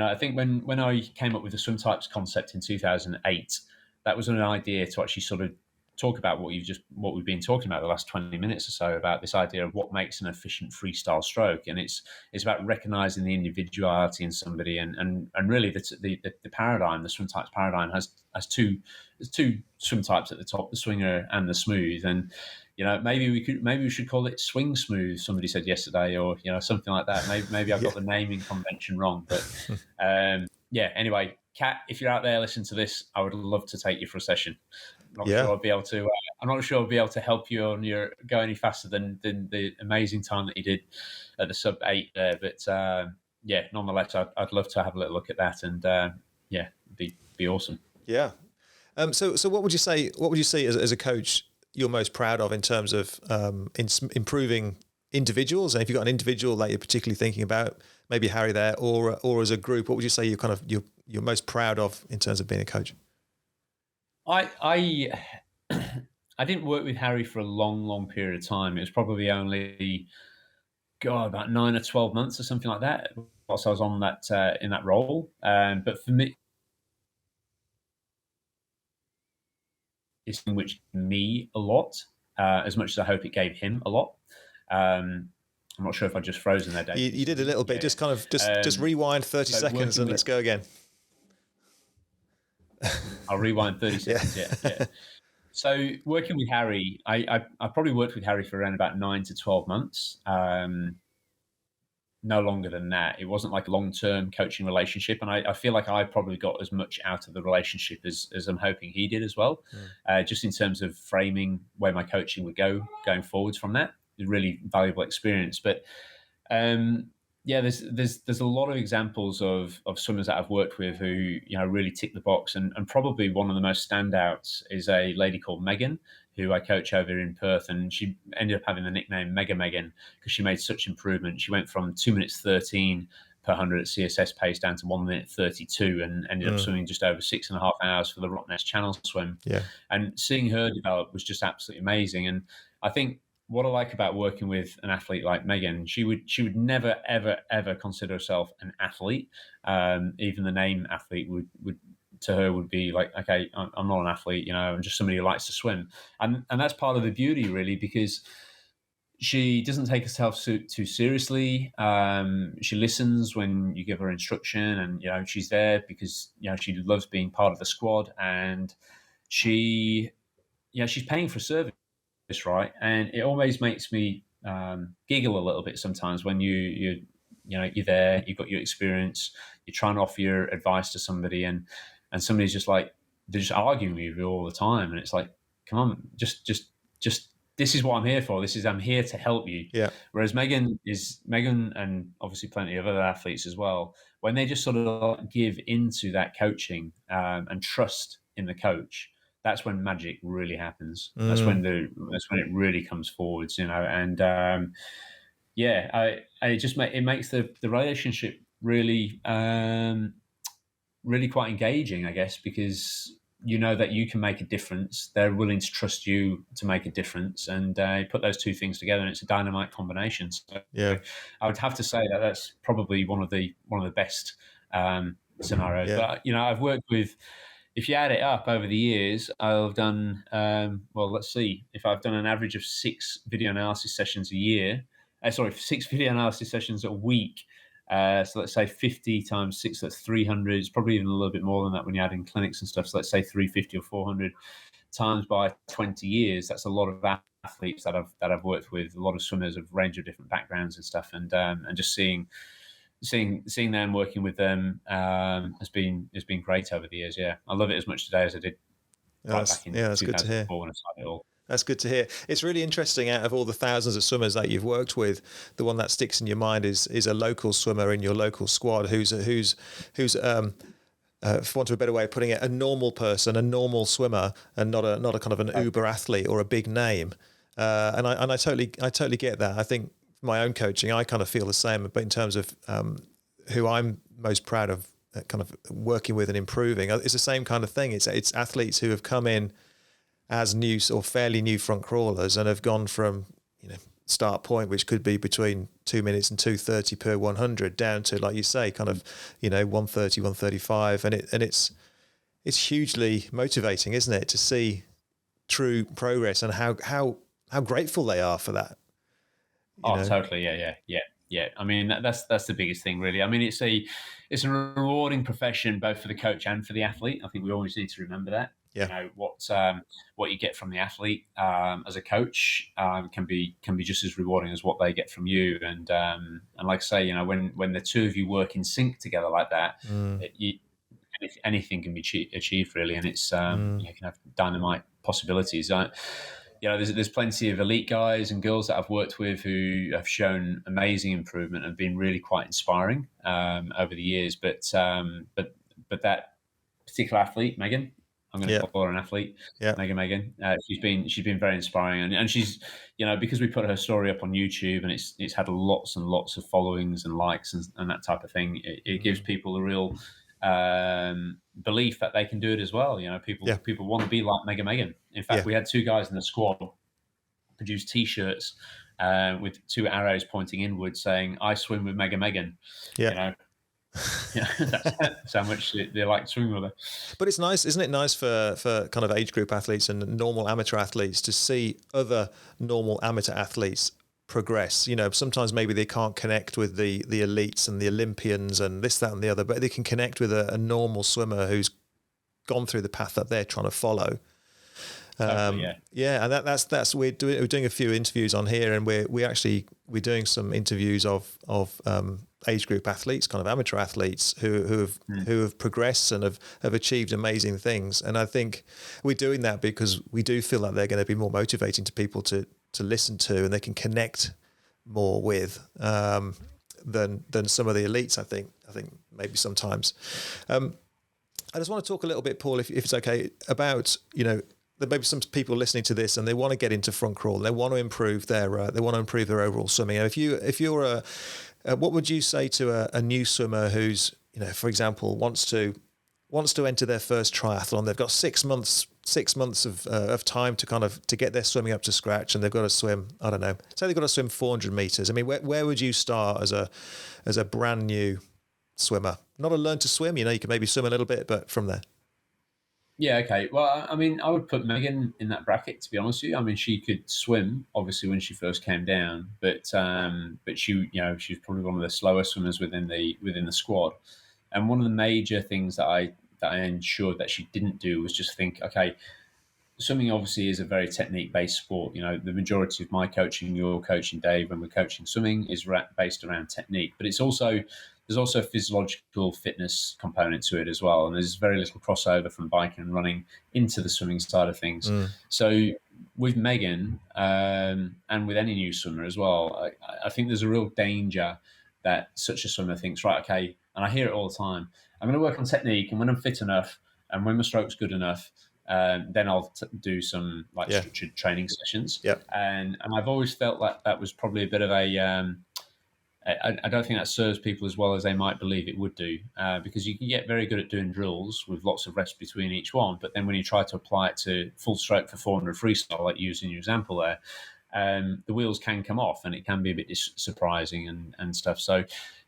I think when I came up with the swim types concept in 2008, that was an idea to actually sort of talk about what we've been talking about the last 20 minutes or so, about this idea of what makes an efficient freestyle stroke. And it's about recognizing the individuality in somebody, and really the paradigm, the swim types paradigm has two swim types at the top, the swinger and the smooth. And maybe we should call it swing smooth, somebody said yesterday, or something like that. Maybe I've got the naming convention wrong, but anyway, Kat, if you're out there listening to this, I would love to take you for a session. I'm not sure I'll be able to help you on your go any faster than the amazing time that you did at the sub 8 there. But nonetheless, I'd love to have a little look at that, and be awesome. Yeah. So what would you say? What would you see as a coach you're most proud of in terms of improving individuals? And if you've got an individual that you're particularly thinking about, maybe Harry there, or as a group, what would you say you're most proud of in terms of being a coach? I didn't work with Harry for a long period of time. It was probably only about 9 or 12 months or something like that whilst I was on that in that role. But for me, it's enriched me a lot, as much as I hope it gave him a lot. I'm not sure if I just frozen there, Dave. You did a little bit. Just kind of just rewind 30 seconds and let's go again. I'll rewind 30 seconds. Yeah. So working with Harry, I probably worked with Harry for around about 9 to 12 months. No longer than that. It wasn't like a long-term coaching relationship, and I feel like I probably got as much out of the relationship as I'm hoping he did as well. Just in terms of framing where my coaching would go going forwards from that. A really valuable experience. But there's a lot of examples of swimmers that I've worked with who really tick the box, and probably one of the most standouts is a lady called Megan, who I coach over in Perth, and she ended up having the nickname Mega Megan because she made such improvement. She went from 2 minutes 13 per 100 at CSS pace down to 1 minute 32, and ended up swimming just over 6.5 hours for the Rottnest Channel swim. And seeing her develop was just absolutely amazing. And I think what I like about working with an athlete like Megan, she would never ever consider herself an athlete. Even the name athlete would to her would be like, okay, I'm not an athlete, I'm just somebody who likes to swim. And that's part of the beauty, really, because she doesn't take herself too seriously. She listens when you give her instruction, and she's there because she loves being part of the squad, and she's paying for service, right? And it always makes me giggle a little bit sometimes when you're there, you've got your experience, you're trying to offer your advice to somebody, and somebody's just like, they're just arguing with you all the time, and it's like, come on, just this is what I'm here for. I'm here to help you. Yeah. Whereas Megan, and obviously plenty of other athletes as well, when they just sort of give into that coaching and trust in the coach, that's when magic really happens. That's when it really comes forwards, And it makes the relationship really, really quite engaging, I guess, because you know that you can make a difference. They're willing to trust you to make a difference, and you put those two things together, and it's a dynamite combination. So Yeah. I would have to say that that's probably one of the best scenarios. Yeah. But I've worked with. If you add it up over the years, I've done well. Let's see if I've done an average of 6 video analysis sessions a year. 6 video analysis sessions a week. So let's say 50 times 6, that's 300. It's probably even a little bit more than that when you add in clinics and stuff. So let's say 350 or 400 times by 20 years. That's a lot of athletes that I've worked with, a lot of swimmers of a range of different backgrounds and stuff. And just seeing them, working with them has been great over the years. Yeah, I love it as much today as I did back in 2004 when I started it all. That's good to hear. It's really interesting. Out of all the thousands of swimmers that you've worked with, the one that sticks in your mind is a local swimmer in your local squad who's for want of a better way of putting it, a normal person, a normal swimmer, and not a kind of an uber athlete or a big name. And I totally get that. I think my own coaching, I kind of feel the same. But in terms of who I'm most proud of, kind of working with and improving, it's the same kind of thing. It's athletes who have come in as new or fairly new front crawlers and have gone from, start point, which could be between 2 minutes and 2:30 per 100, down to, like you say, kind of, 1:30, 1:35. And it's hugely motivating, isn't it, to see true progress and how grateful they are for that. Totally. Yeah. I mean, that's the biggest thing, really. I mean, it's a rewarding profession, both for the coach and for the athlete. I think we always need to remember that. Yeah. What you get from the athlete as a coach can be just as rewarding as what they get from you. And like I say, when the two of you work in sync together like that, anything can be achieved, really. And it's you can have dynamite possibilities. There's plenty of elite guys and girls that I've worked with who have shown amazing improvement and been really quite inspiring over the years. But that particular athlete, Megan, I'm going to call her an athlete. Yeah. Megan. She's been very inspiring, and she's, because we put her story up on YouTube and it's had lots and lots of followings and likes and that type of thing. It gives people a real belief that they can do it as well. People want to be like Megan. In fact, we had 2 guys in the squad produce T-shirts with 2 arrows pointing inward saying, "I swim with Megan." Yeah. That's how much they like swimming with her. But it's nice, isn't it nice for kind of age group athletes and normal amateur athletes to see other normal amateur athletes progress? Sometimes maybe they can't connect with the elites and the Olympians and this, that, and the other, but they can connect with a normal swimmer who's gone through the path that they're trying to follow. And that's we're doing a few interviews on here, and we're doing some interviews of age group athletes, kind of amateur athletes who have progressed and have achieved amazing things. And I think we're doing that because we do feel like they're going to be more motivating to people to listen to, and they can connect more with than some of the elites. I think maybe sometimes. I just want to talk a little bit, Paul, if it's okay, about there may be some people listening to this and they want to get into front crawl. They want to improve their overall swimming. If you're what would you say to a new swimmer who's, for example, wants to enter their first triathlon? They've got 6 months of time to get their swimming up to scratch, and they've got to swim, I don't know, say they've got to swim 400 meters. I mean, where would you start as a brand new swimmer? Not a learn to swim, you can maybe swim a little bit, but from there. Yeah, okay. Well, I mean, I would put Megan in that bracket, to be honest with you. I mean, she could swim, obviously, when she first came down, but she, she's probably one of the slower swimmers within the squad. And one of the major things that I ensured that she didn't do was just think, okay, swimming obviously is a very technique-based sport. The majority of my coaching, your coaching, Dave, when we're coaching swimming, is based around technique. But there's also a physiological fitness component to it as well. And there's very little crossover from biking and running into the swimming side of things. So with Megan and with any new swimmer as well, I think there's a real danger that such a swimmer thinks, right, okay, and I hear it all the time, I'm going to work on technique, and when I'm fit enough and when my stroke's good enough, then I'll do some structured training sessions. Yeah. And I've always felt like that was probably a bit of a I don't think that serves people as well as they might believe it would do, because you can get very good at doing drills with lots of rest between each one, but then when you try to apply it to full stroke for 400 freestyle, like using your example there, the wheels can come off and it can be a bit surprising and stuff. So,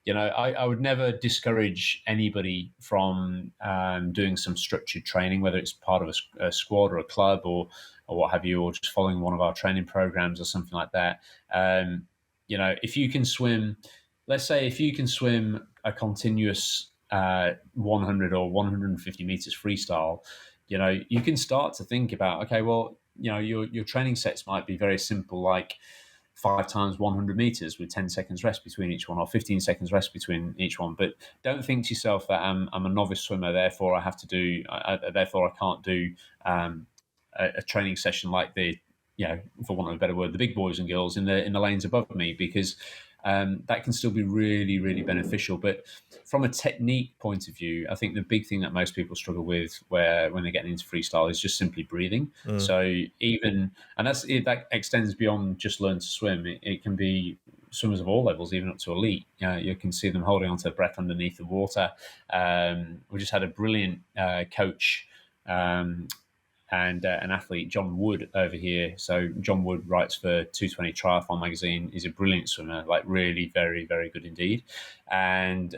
I would never discourage anybody from doing some structured training, whether it's part of a squad or a club or what have you, or just following one of our training programs or something like that. If you can swim, let's say if you can swim a continuous 100 or 150 meters freestyle, you can start to think about, okay, well, your training sets might be very simple, like 5 times 100 meters with 10 seconds rest between each one, or 15 seconds rest between each one. But don't think to yourself that I'm a novice swimmer, therefore I have to do, therefore I can't do a training session like for want of a better word, the big boys and girls in the lanes above me, because that can still be really, really beneficial. But from a technique point of view, I think the big thing that most people struggle with when they're getting into freestyle is just simply breathing. So that extends beyond just learn to swim. It can be swimmers of all levels, even up to elite. You can see them holding onto their breath underneath the water. We just had a brilliant coach and an athlete, John Wood, over here. So John Wood writes for 220 Triathlon magazine. He's a brilliant swimmer, like really very, very good indeed, and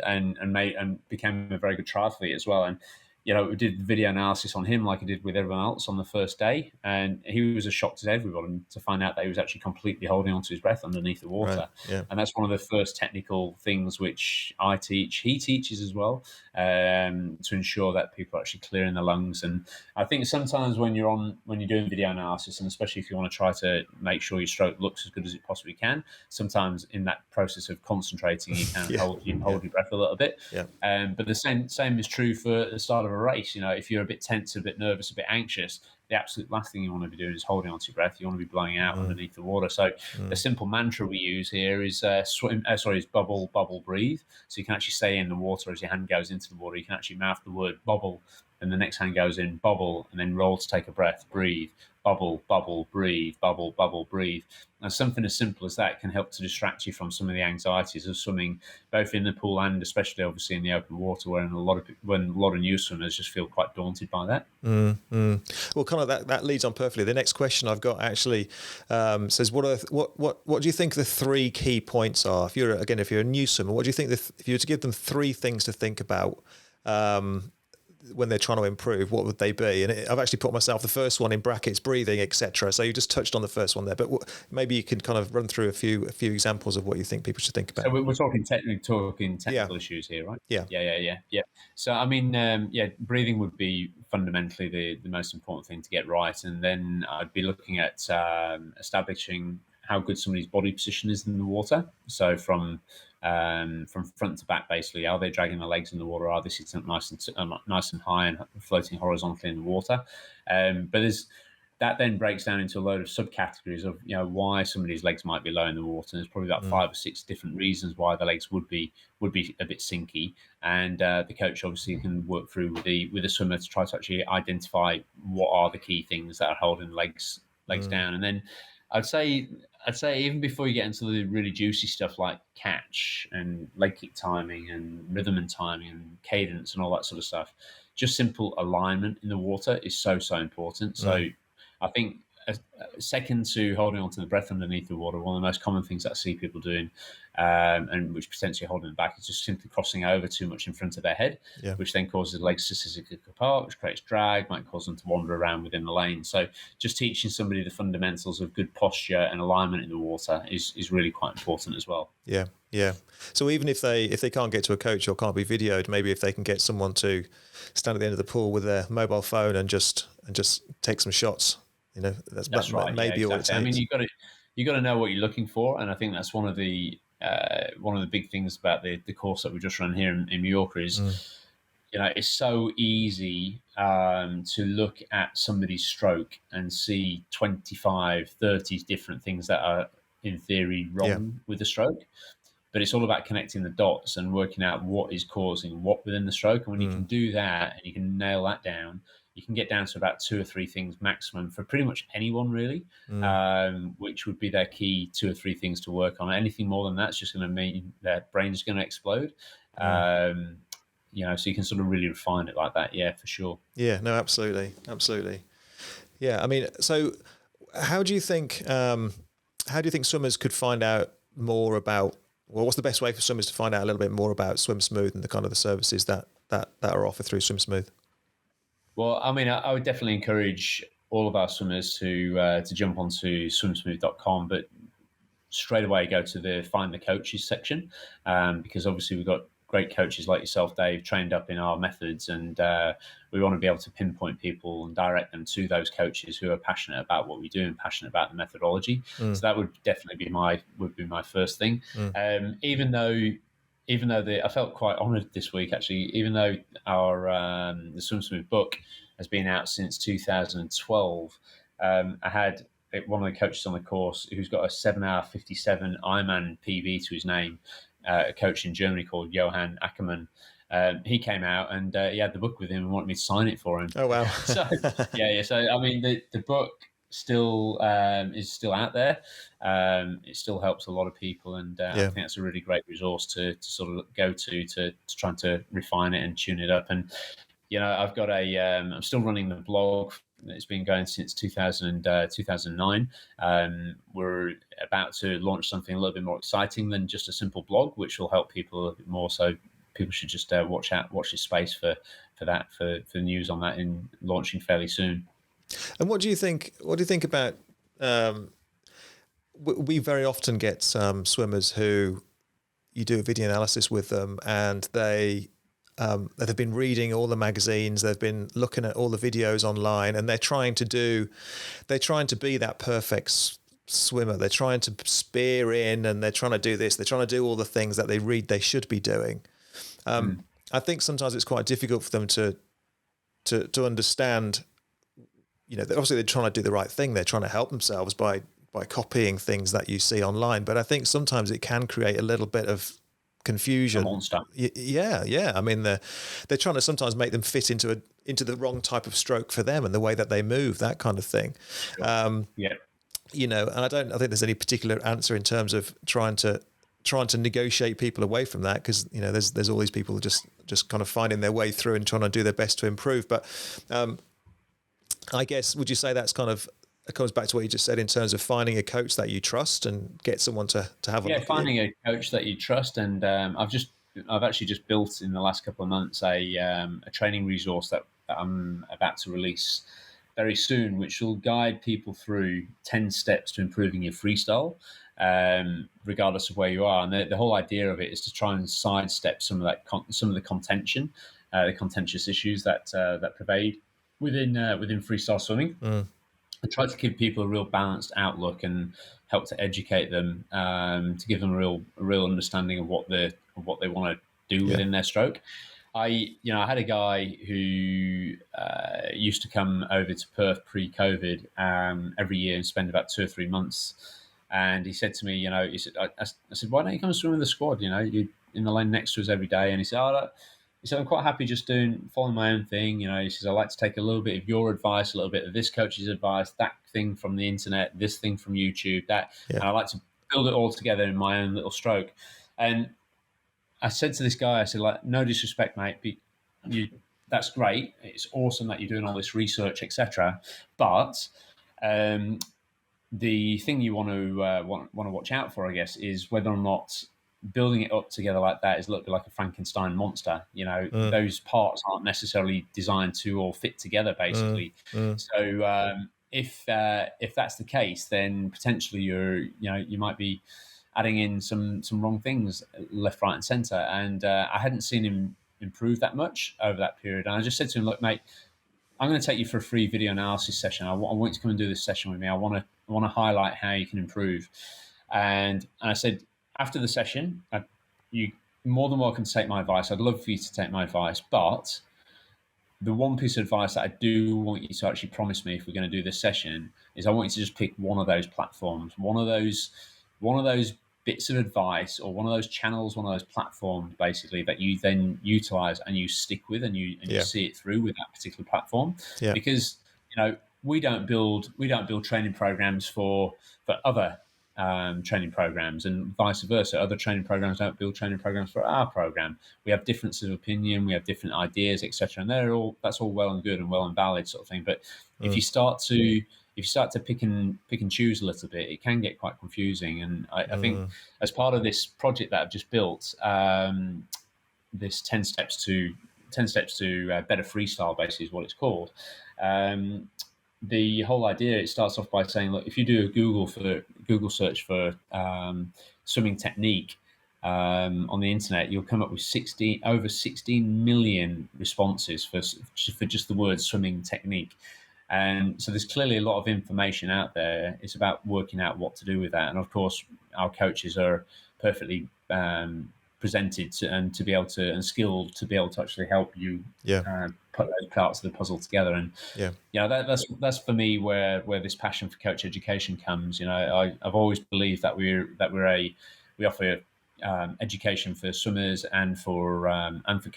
became a very good triathlete as well. And we did video analysis on him like I did with everyone else on the first day, and he was as shocked as everyone to find out that he was actually completely holding onto his breath underneath the water. Right, yeah. And that's one of the first technical things which I teach. He teaches as well, to ensure that people are actually clearing the lungs. And I think sometimes when you're doing video analysis, and especially if you want to try to make sure your stroke looks as good as it possibly can, sometimes in that process of concentrating, you can hold your breath a little bit. Yeah. But the same is true for the start of a race. If you're a bit tense, a bit nervous, a bit anxious, the absolute last thing you want to be doing is holding onto your breath. You want to be blowing out underneath the water. So the simple mantra we use here is is bubble, bubble, breathe. So you can actually stay in the water as your hand goes into the water. You can actually mouth the word bubble, and the next hand goes in, bubble, and then roll to take a breath, breathe, bubble, bubble, breathe, bubble, bubble, breathe. And something as simple as that can help to distract you from some of the anxieties of swimming, both in the pool and especially obviously in the open water, when a lot of new swimmers just feel quite daunted by that. Well, kind of that leads on perfectly. The next question I've got actually says, what do you think the 3 key points are? If you're a new swimmer, what do you think if you were to give them 3 things to think about when they're trying to improve, what would they be? And I've actually put myself the first one in brackets, breathing, etc. So you just touched on the first one there, but maybe you can kind of run through a few examples of what you think people should think about. So we're talking technical issues here, right? Yeah. So I mean, breathing would be fundamentally the most important thing to get right, and then I'd be looking at establishing how good somebody's body position is in the water. So from front to back, basically, are they dragging their legs in the water? Are they sitting up nice and high and floating horizontally in the water? But that then breaks down into a load of subcategories of why somebody's legs might be low in the water. And there's probably about 5 or 6 different reasons why the legs would be a bit sinky. And the coach obviously can work through with the swimmer to try to actually identify what are the key things that are holding the legs down. And then I'd say even before you get into the really juicy stuff like catch and leg kick timing and rhythm and timing and cadence and all that sort of stuff, just simple alignment in the water is so important. So I think second to holding onto the breath underneath the water, one of the most common things that I see people doing, and which potentially holding them back, is just simply crossing over too much in front of their head, which then causes the legs to scissor apart, which creates drag, might cause them to wander around within the lane. So just teaching somebody the fundamentals of good posture and alignment in the water is really quite important as well. Yeah. So even if they can't get to a coach or can't be videoed, maybe if they can get someone to stand at the end of the pool with their mobile phone and just take some shots. That's right. Maybe all it takes. I mean, you got to know what you're looking for, and I think that's one of the big things about the course that we just run here in Mallorca is, it's so easy to look at somebody's stroke and see 25, 30 different things that are in theory wrong with the stroke. But it's all about connecting the dots and working out what is causing what within the stroke. And when you can do that and you can nail that down, you can get down to about 2 or 3 things maximum for pretty much anyone, really, which would be their key 2 or 3 things to work on. Anything more than that's just going to mean their brain's going to explode. So you can sort of really refine it like that. Yeah, for sure. Yeah, no, absolutely. Yeah, I mean, so how do you think swimmers could find out more about, well, what's the best way for swimmers to find out a little bit more about Swim Smooth and the kind of the services that are offered through Swim Smooth? Well, I mean, I would definitely encourage all of our swimmers to jump onto swimsmooth.com, but straight away go to the Find the Coaches section, because obviously we've got great coaches like yourself, Dave, trained up in our methods, and we want to be able to pinpoint people and direct them to those coaches who are passionate about what we do and passionate about the methodology. So that would definitely be my first thing. Even though I felt quite honoured this week, actually, even though our the Swim Smooth book has been out since 2012, I had one of the coaches on the course who's got a 7-hour 57 Ironman PB to his name, a coach in Germany called Johann Ackermann. He came out and he had the book with him and wanted me to sign it for him. Oh, wow. So I mean, the book still is still out there. It still helps a lot of people, and I think that's a really great resource to sort of go to trying to refine it and tune it up. And I've got I'm still running the blog. It's been going since 2009. We're about to launch something a little bit more exciting than just a simple blog, which will help people a little bit more. So people should just watch this space for news on that in launching fairly soon. And what do you think about? We very often get some swimmers who you do a video analysis with them, and they've been reading all the magazines, they've been looking at all the videos online, and they're trying to be that perfect swimmer. They're trying to spear in, and they're trying to do this. They're trying to do all the things that they read they should be doing. I think sometimes it's quite difficult for them to understand. Obviously they're trying to do the right thing. They're trying to help themselves by copying things that you see online. But I think sometimes it can create a little bit of confusion. A monster. Yeah. I mean, they're trying to sometimes make them fit into the wrong type of stroke for them and the way that they move, that kind of thing. Sure. And I think there's any particular answer in terms of trying to negotiate people away from that, because there's all these people just kind of finding their way through and trying to do their best to improve. But I guess, would you say that's kind of, it comes back to what you just said in terms of finding a coach that you trust and get someone to have a look finding a coach that you trust. And I've actually just built in the last couple of months a training resource that I'm about to release very soon, which will guide people through 10 steps to improving your freestyle, regardless of where you are. And the whole idea of it is to try and sidestep some of the contention, the contentious issues that pervade within freestyle swimming. I try to give people a real balanced outlook and help to educate them, to give them a real understanding of what they want to do within their stroke. I had a guy who used to come over to Perth pre-COVID every year and spend about 2 or 3 months. And he said to me, I said, why don't you come and swim with the squad? You're in the lane next to us every day. And he said, I'm quite happy just following my own thing. He says, I like to take a little bit of your advice, a little bit of this coach's advice, that thing from the internet, this thing from YouTube, and I like to build it all together in my own little stroke. And I said to this guy, I said, like, no disrespect, mate, that's great. It's awesome that you're doing all this research, etc. But the thing you want to watch out for, I guess, is whether or not building it up together like that is a little bit like a Frankenstein monster. Those parts aren't necessarily designed to all fit together, basically. So if that's the case, then potentially you might be adding in some wrong things left, right, and centre. And I hadn't seen him improve that much over that period. And I just said to him, look, mate, I'm going to take you for a free video analysis session. I want you to come and do this session with me. I want to highlight how you can improve. And I said, after the session, you're more than welcome to take my advice. I'd love for you to take my advice. But the one piece of advice that I do want you to actually promise me if we're going to do this session is I want you to just pick one of those platforms, one of those bits of advice or one of those channels, one of those platforms, basically, that you then utilize and you stick with, and you see it through with that particular platform. Yeah. Because we don't build training programs for other training programs, and vice versa. Other training programs don't build training programs for our program. We have differences of opinion, we have different ideas, etc. And that's all well and good and well and valid sort of thing. But if you start to pick and choose a little bit, it can get quite confusing. And I think as part of this project that I've just built, this 10 steps to better freestyle, basically, is what it's called. The whole idea, it starts off by saying, look, if you do a Google search for swimming technique on the internet, you'll come up with over 16 million responses for just the word swimming technique. And so there's clearly a lot of information out there. It's about working out what to do with that. And of course, our coaches are perfectly presented and skilled to be able to actually help you put those parts of the puzzle together. And that's for me where this passion for coach education comes. I've always believed that we offer education for swimmers and for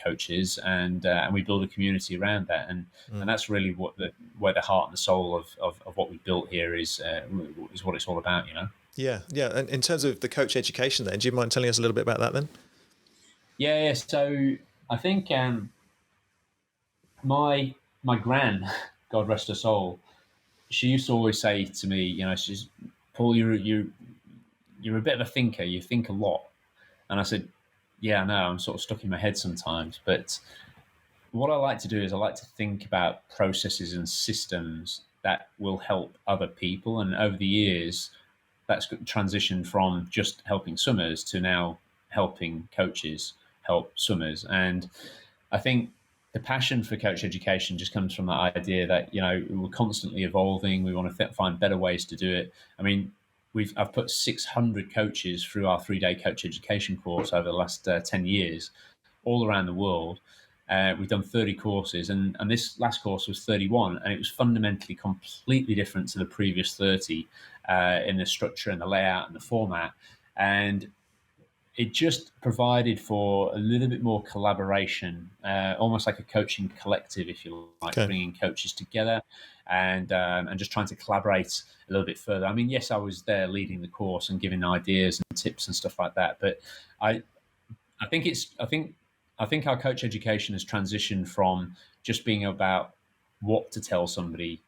coaches, and we build a community around that, and that's really where the heart and the soul of what we built here is what it's all about. Yeah. And in terms of the coach education, then, do you mind telling us a little bit about that then? Yeah. So I think my gran, God rest her soul, she used to always say to me, she's, Paul, you're a bit of a thinker. You think a lot. And I said, yeah, I know, I'm sort of stuck in my head sometimes. But what I like to do is I like to think about processes and systems that will help other people. And over the years, that's transitioned from just helping swimmers to now helping coaches help swimmers. And I think the passion for coach education just comes from that idea that, we're constantly evolving. We want to find better ways to do it. I mean, I've put 600 coaches through our 3-day coach education course over the last 10 years, all around the world. We've done 30 courses, and this last course was 31, and it was fundamentally completely different to the previous 30 in the structure and the layout and the format. And it just provided for a little bit more collaboration, almost like a coaching collective, if you like, bringing coaches together and just trying to collaborate a little bit further. I mean, yes, I was there leading the course and giving ideas and tips and stuff like that, but I think our coach education has transitioned from just being about what to tell somebody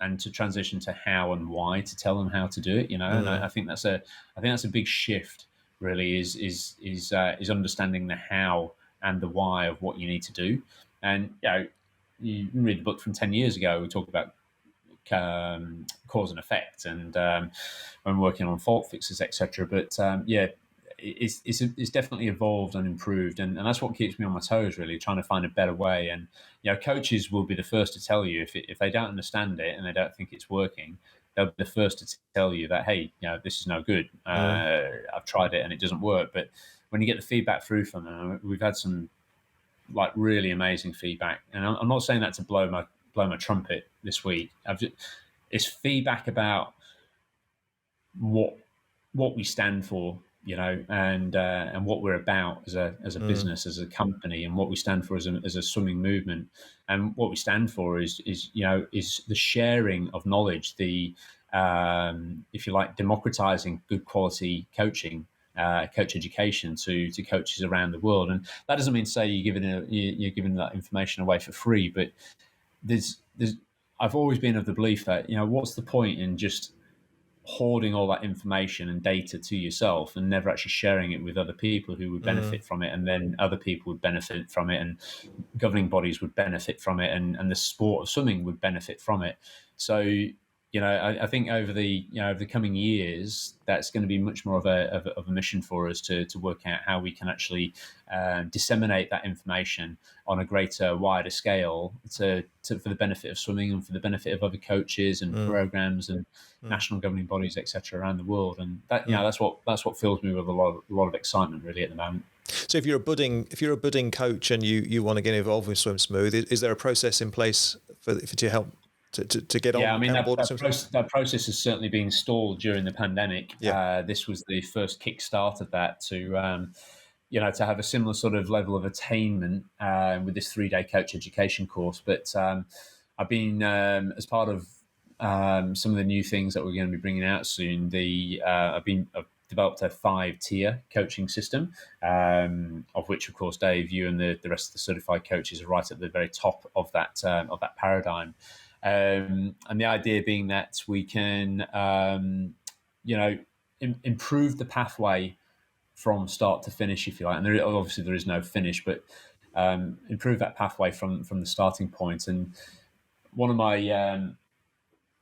and to transition to how and why to tell them how to do it. And I think that's a big shift. Really is understanding the how and the why of what you need to do. And you read the book from 10 years ago, we talk about cause and effect, and when working on fault fixes, etc. But it's definitely evolved and improved, and that's what keeps me on my toes, really, trying to find a better way. And coaches will be the first to tell you if they don't understand it and they don't think it's working. They'll be the first to tell you that, hey, this is no good. I've tried it and it doesn't work. But when you get the feedback through from them, we've had some really amazing feedback. And I'm not saying that to blow my trumpet this week. It's feedback about what we stand for, and what we're about as a business, as a company, and what we stand for as a swimming movement. And what we stand for is the sharing of knowledge, the if you like, democratizing good quality coaching, coach education to coaches around the world. And that doesn't mean to say you're giving that information away for free, but I've always been of the belief that what's the point in just hoarding all that information and data to yourself and never actually sharing it with other people who would benefit from it, and then other people would benefit from it, and governing bodies would benefit from it, and the sport of swimming would benefit from it. So I think over the coming years, that's going to be much more of a mission for us to work out how we can actually disseminate that information on a greater, wider scale for the benefit of swimming and for the benefit of other coaches and programs and national governing bodies, etc., around the world. And that that's what fills me with a lot of excitement, really, at the moment. So if you're a budding coach and you want to get involved with Swim Smooth, is there a process in place to help to get on board with something? That process has certainly been stalled during the pandemic. Yeah. This was the first kickstart of that to have a similar sort of level of attainment with this 3-day coach education course. But I've been, as part of some of the new things that we're going to be bringing out soon, I've developed a 5-tier coaching system, of which, of course, Dave, you and the rest of the certified coaches are right at the very top of that paradigm. And the idea being that we can, improve the pathway from start to finish, if you like. And obviously there is no finish, but improve that pathway from the starting point. And one of my, in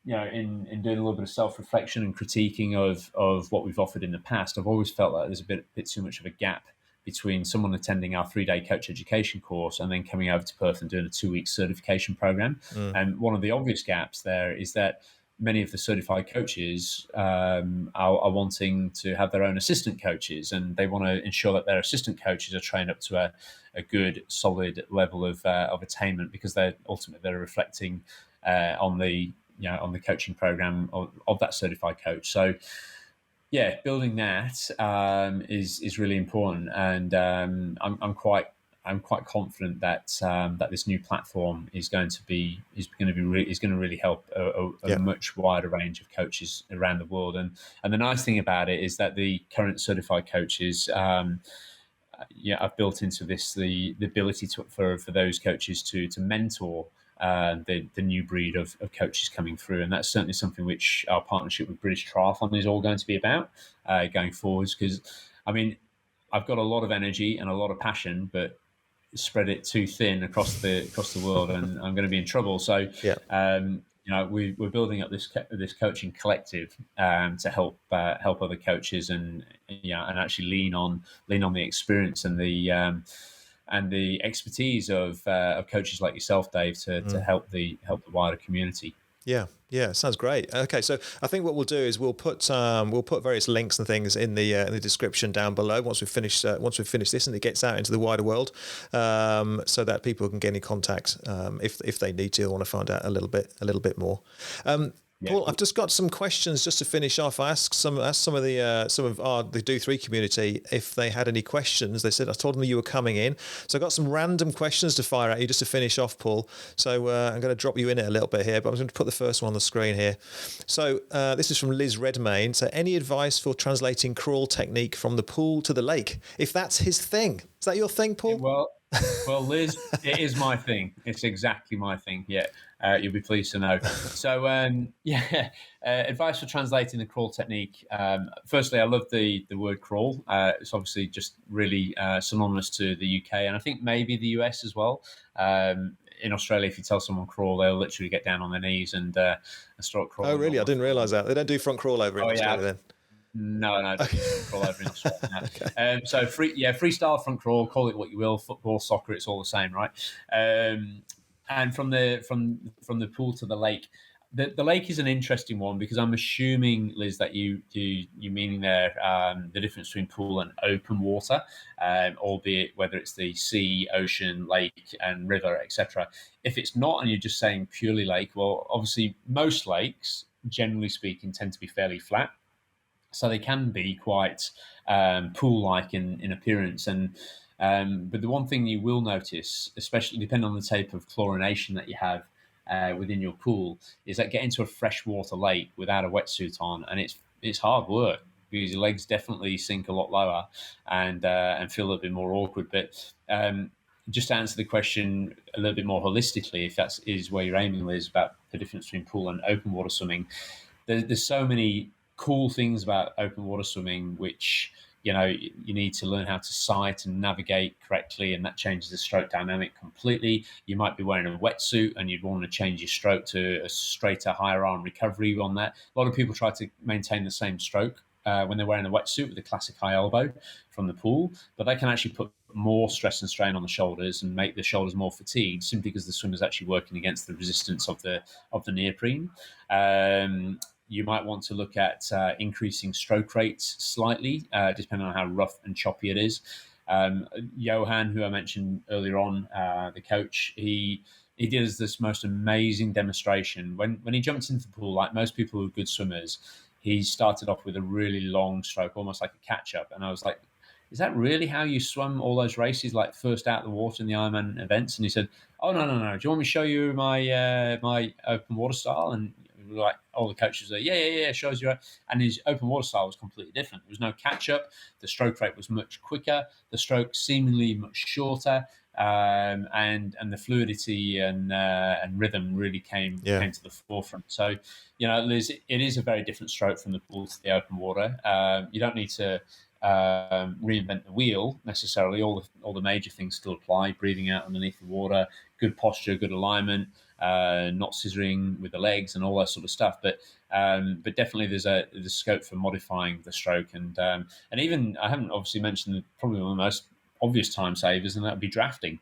doing a little bit of self-reflection and critiquing of what we've offered in the past, I've always felt that there's a bit too much of a gap between someone attending our 3-day coach education course and then coming over to Perth and doing a 2-week certification program. And one of the obvious gaps there is that many of the certified coaches are wanting to have their own assistant coaches, and they want to ensure that their assistant coaches are trained up to a good, solid level of attainment, because they're reflecting on the coaching program of that certified coach. So, yeah, building that is really important, and I'm quite confident that this new platform is going to really help a much wider range of coaches around the world. And the nice thing about it is that the current certified coaches, I've built into this the ability for those coaches to mentor the new breed of coaches coming through. And that's certainly something which our partnership with British Triathlon is all going to be about going forwards. Because, I mean, I've got a lot of energy and a lot of passion, but spread it too thin across the world, and I'm going to be in trouble. So, we're building up this coaching collective to help other coaches and actually lean on the experience and the expertise of coaches like yourself, Dave, to help the wider community. Yeah, sounds great. Okay, so I think what we'll do is we'll put various links and things in the description down below once we've finished this and it gets out into the wider world, so that people can get in contact if they need to or want to find out a little bit more. Paul, I've just got some questions just to finish off. I asked some of the Do3 community if they had any questions. They said, I told them you were coming in, so I got some random questions to fire at you just to finish off, Paul. So I'm going to drop you in it a little bit here, but I'm going to put the first one on the screen here. So this is from Liz Redmayne. So, any advice for translating crawl technique from the pool to the lake, if that's his thing? Is that your thing, Paul? Well, Liz, it is my thing. It's exactly my thing. Yeah. You'll be pleased to know. So, advice for translating the crawl technique. Firstly, I love the word crawl. It's obviously just really synonymous to the UK, and I think maybe the US as well. In Australia, if you tell someone crawl, they'll literally get down on their knees and start crawling. Oh, really? I didn't realise that. They don't do front crawl over in Australia then? No, crawl over in Australia. No. Okay. So freestyle front crawl, call it what you will, football, soccer, it's all the same, right? And from the pool to the lake, the lake is an interesting one, because I'm assuming, Liz, that you meaning there the difference between pool and open water, albeit whether it's the sea, ocean, lake, and river, etc. If it's not, and you're just saying purely lake, well, obviously most lakes, generally speaking, tend to be fairly flat. So they can be quite pool-like in appearance. But the one thing you will notice, especially depending on the type of chlorination that you have within your pool, is that getting to a freshwater lake without a wetsuit on, and it's hard work, because your legs definitely sink a lot lower and feel a little bit more awkward. But just to answer the question a little bit more holistically, if that is where you're aiming, Liz, about the difference between pool and open water swimming, there's so many cool things about open water swimming, which you need to learn how to sight and navigate correctly, and that changes the stroke dynamic completely. You might be wearing a wetsuit and you'd want to change your stroke to a straighter, higher arm recovery on that. A lot of people try to maintain the same stroke when they're wearing a wetsuit with the classic high elbow from the pool, but they can actually put more stress and strain on the shoulders and make the shoulders more fatigued, simply because the swimmer's actually working against the resistance of the neoprene. You might want to look at increasing stroke rates slightly, depending on how rough and choppy it is. Johan, who I mentioned earlier on, the coach, he he does this most amazing demonstration. When he jumped into the pool, like most people who are good swimmers, he started off with a really long stroke, almost like a catch up. And I was like, is that really how you swim all those races, like first out of the water in the Ironman events? And he said, oh, no. Do you want me to show you my open water style? And we were like, all the coaches were like, yeah, shows you. And his open water style was completely different. There was no catch up. The stroke rate was much quicker. The stroke seemingly much shorter. And the fluidity and rhythm really came to the forefront. So, it is a very different stroke from the pool to the open water. You don't need to reinvent the wheel necessarily. All the major things still apply: breathing out underneath the water, good posture, good alignment, not scissoring with the legs, and all that sort of stuff. But definitely there's scope for modifying the stroke, and even I haven't obviously mentioned probably one of the most obvious time savers, and that would be drafting.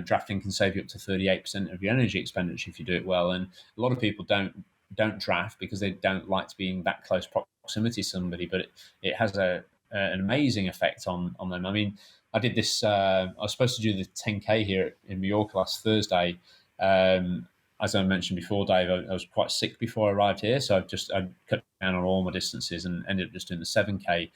Drafting can save you up to 38% of your energy expenditure if you do it well. And a lot of people don't draft because they don't like to be in that close proximity to somebody, but it has an amazing effect on them. I mean, I did this. I was supposed to do the 10K here in Mallorca last Thursday. As I mentioned before, Dave, I was quite sick before I arrived here, so I cut down on all my distances and ended up just doing the 7K.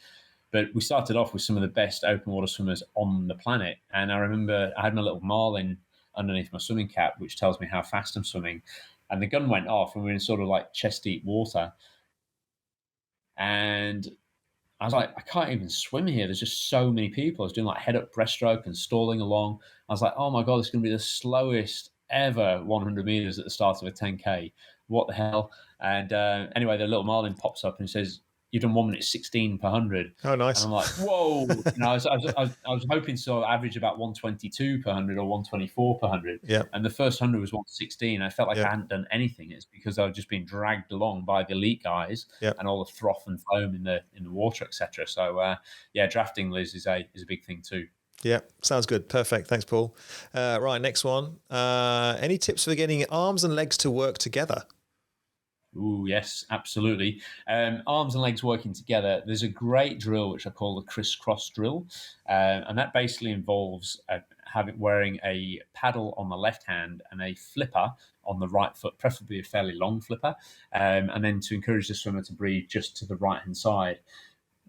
But we started off with some of the best open water swimmers on the planet. And I remember I had my little marlin underneath my swimming cap, which tells me how fast I'm swimming. And the gun went off and we were in sort of like chest deep water. And I was like, I can't even swim here. There's just so many people. I was doing like head up breaststroke and stalling along. I was like, oh my God, this is going to be the slowest ever 100 meters at the start of a 10K. What the hell? And anyway, the little marlin pops up and says, you've done 1 minute 16 per 100. Oh, nice. And I'm like, whoa. I was hoping to average about 122 per 100 or 124 per 100. Yeah. And the first 100 was 116. I felt like I hadn't done anything. It's because I was just being dragged along by the elite guys and all the froth and foam in the water, etc. So, drafting, Liz, is a big thing too. Yeah, sounds good. Perfect. Thanks, Paul. Right, next one. Any tips for getting arms and legs to work together? Ooh, yes, absolutely. Arms and legs working together. There's a great drill which I call the Crisscross Drill, and that basically involves wearing a paddle on the left hand and a flipper on the right foot, preferably a fairly long flipper, and then to encourage the swimmer to breathe just to the right hand side.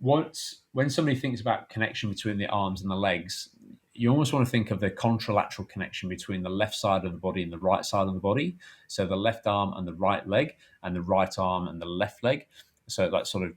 When somebody thinks about connection between the arms and the legs, you almost want to think of the contralateral connection between the left side of the body and the right side of the body. So the left arm and the right leg, and the right arm and the left leg. So that's sort of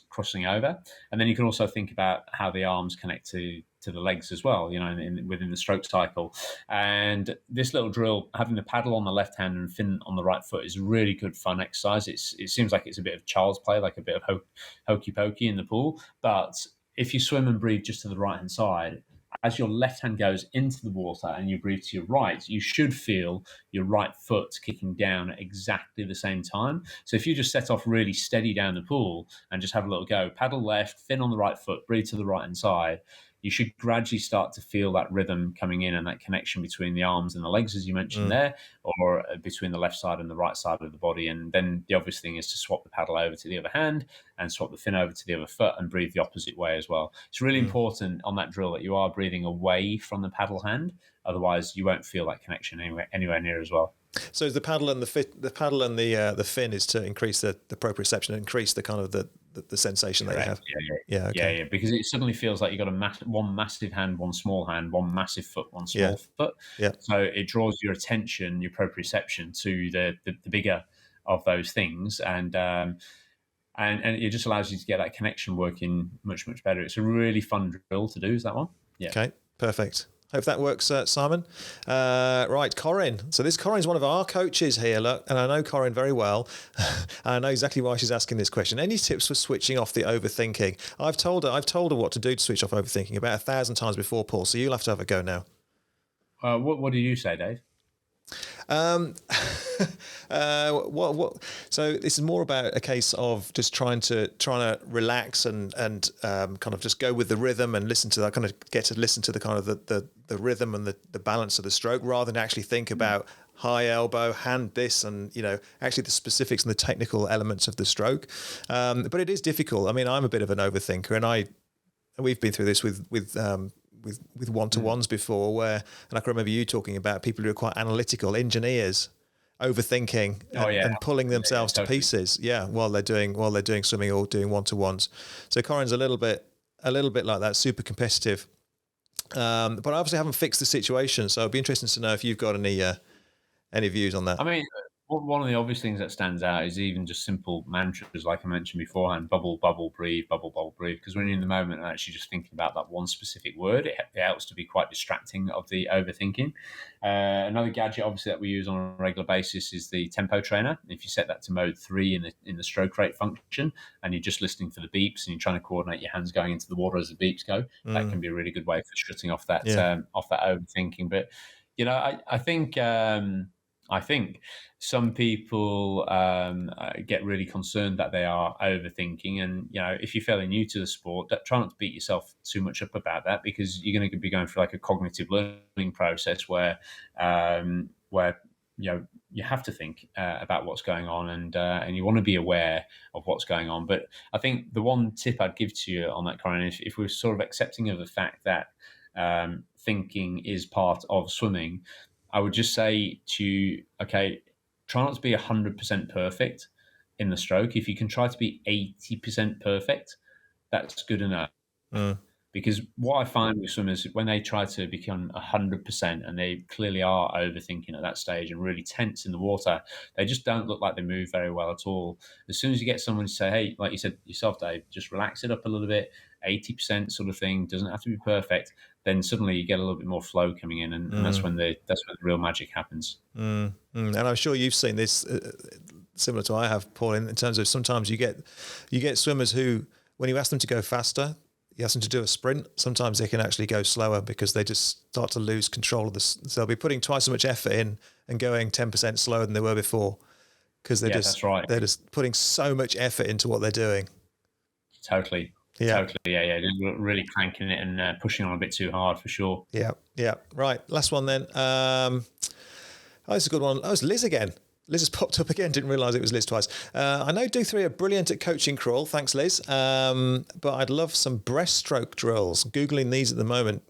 crossing over. And then you can also think about how the arms connect to the legs as well, within the stroke cycle. And this little drill, having the paddle on the left hand and fin on the right foot, is really good fun exercise. It seems like it's a bit of child's play, like a bit of hokey pokey in the pool. But if you swim and breathe just to the right hand side, as your left hand goes into the water and you breathe to your right, you should feel your right foot kicking down at exactly the same time. So if you just set off really steady down the pool and just have a little go, paddle left, fin on the right foot, breathe to the right hand side, you should gradually start to feel that rhythm coming in and that connection between the arms and the legs, as you mentioned there, or between the left side and the right side of the body. And then the obvious thing is to swap the paddle over to the other hand and swap the fin over to the other foot and breathe the opposite way as well. It's really important on that drill that you are breathing away from the paddle hand. Otherwise, you won't feel that connection anywhere near as well. So the paddle and the fin is to increase the proprioception, and increase the kind of the sensation that you have. Yeah, because it suddenly feels like you've got one massive hand, one small hand, one massive foot, one small foot. Yeah. So it draws your attention, your proprioception to the bigger of those things, and it just allows you to get that connection working much, much better. It's a really fun drill to do. Is that one? Yeah. Okay, perfect. Hope that works, Simon. Right, Corinne. So Corinne's one of our coaches here, look, and I know Corinne very well. I know exactly why she's asking this question. Any tips for switching off the overthinking? I've told her what to do to switch off overthinking about 1,000 times before, Paul. So you'll have to have a go now. What do you say, Dave? So this is more about a case of just trying to relax and kind of just go with the rhythm and listen to that, kind of get to listen to the kind of the rhythm and the balance of the stroke, rather than actually think about high elbow, hand this, and actually the specifics and the technical elements of the stroke. But it is difficult. I mean, I'm a bit of an overthinker, and we've been through this with with one-to-ones before, where, and I can remember you talking about people who are quite analytical engineers, overthinking and pulling themselves to pieces. Yeah, while they're doing swimming or doing one-to-ones. So Corin's a little bit like that, super competitive. But I obviously haven't fixed the situation, so it'd be interesting to know if you've got any views on that. I mean, one of the obvious things that stands out is even just simple mantras, like I mentioned beforehand: bubble, bubble, breathe, bubble, bubble, breathe. Because when you're in the moment and actually just thinking about that one specific word, it helps to be quite distracting of the overthinking. Another gadget, obviously, that we use on a regular basis is the tempo trainer. If you set that to mode 3 in the stroke rate function, and you're just listening for the beeps, and you're trying to coordinate your hands going into the water as the beeps go, that can be a really good way for shutting off that overthinking. But I think some people get really concerned that they are overthinking, and if you're fairly new to the sport, try not to beat yourself too much up about that, because you're going to be going through like a cognitive learning process where you have to think about what's going on, and you want to be aware of what's going on. But I think the one tip I'd give to you on that, Corin, is if we're sort of accepting of the fact that thinking is part of swimming, I would just say to you, okay, try not to be 100% perfect in the stroke. If you can try to be 80% perfect, that's good enough. Because what I find with swimmers, when they try to become 100%, and they clearly are overthinking at that stage and really tense in the water, they just don't look like they move very well at all. As soon as you get someone to say, hey, like you said yourself, Dave, just relax it up a little bit, 80% sort of thing, doesn't have to be perfect, then suddenly you get a little bit more flow coming in, and that's when the real magic happens. And I'm sure you've seen this similar to I have, Paul, in terms of sometimes you get swimmers who, when you ask them to go faster, you ask them to do a sprint, sometimes they can actually go slower because they just start to lose control of this. So they'll be putting twice as much effort in and going 10% slower than they were before, because they're they're just putting so much effort into what they're doing. Totally. Yeah. Really cranking it and pushing on a bit too hard for sure. Yeah. Right. Last one then. That's a good one. Oh, it's Liz again. Liz has popped up again. Didn't realise it was Liz twice. I know Do3 are brilliant at coaching crawl. Thanks, Liz. But I'd love some breaststroke drills. Googling these at the moment.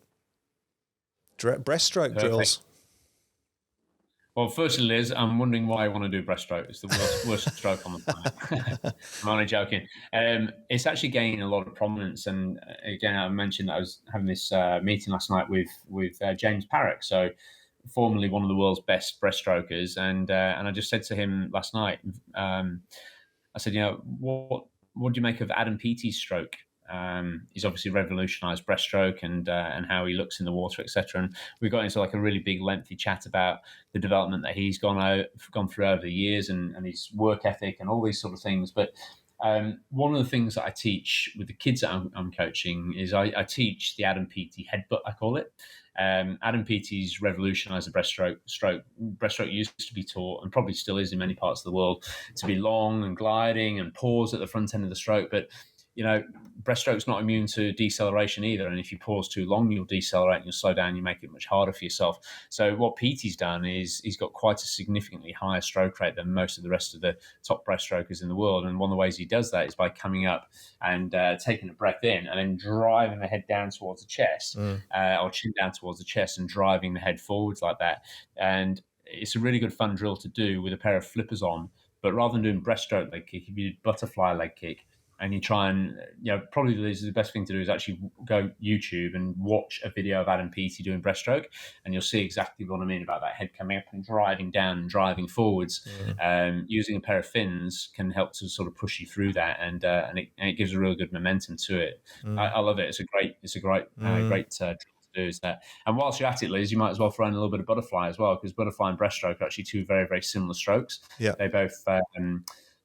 Breaststroke drills. Well, firstly, Liz, I'm wondering why I want to do breaststroke. It's the worst stroke on the planet. I'm only joking. It's actually gaining a lot of prominence. And again, I mentioned that I was having this meeting last night with James Parrock, so formerly one of the world's best breaststrokers. And I just said to him last night, I said, what do you make of Adam Petey's stroke? He's obviously revolutionized breaststroke and how he looks in the water, etc. And we got into like a really big, lengthy chat about the development that he's gone through over the years and his work ethic and all these sort of things. But one of the things that I teach with the kids that I'm coaching is I teach the Adam Petey headbutt, I call it. Adam Petey's revolutionized the breaststroke. Breaststroke used to be taught, and probably still is in many parts of the world, to be long and gliding and pause at the front end of the stroke. But breaststroke's not immune to deceleration either. And if you pause too long, you'll decelerate and you'll slow down. You make it much harder for yourself. So what Petey's done is he's got quite a significantly higher stroke rate than most of the rest of the top breaststrokers in the world. And one of the ways he does that is by coming up and taking a breath in and then driving the head down towards the chest or chin down towards the chest and driving the head forwards like that. And it's a really good fun drill to do with a pair of flippers on. But rather than doing breaststroke leg kick, if you do butterfly leg kick, and you try and, probably the best thing to do is actually go YouTube and watch a video of Adam Petey doing breaststroke, and you'll see exactly what I mean about that head coming up and driving down and driving forwards. Using a pair of fins can help to sort of push you through that, and it gives a really good momentum to it. I love it. It's a great drill to do is that. And whilst you're at it, Liz, you might as well throw in a little bit of butterfly as well, because butterfly and breaststroke are actually two very, very similar strokes. Yeah,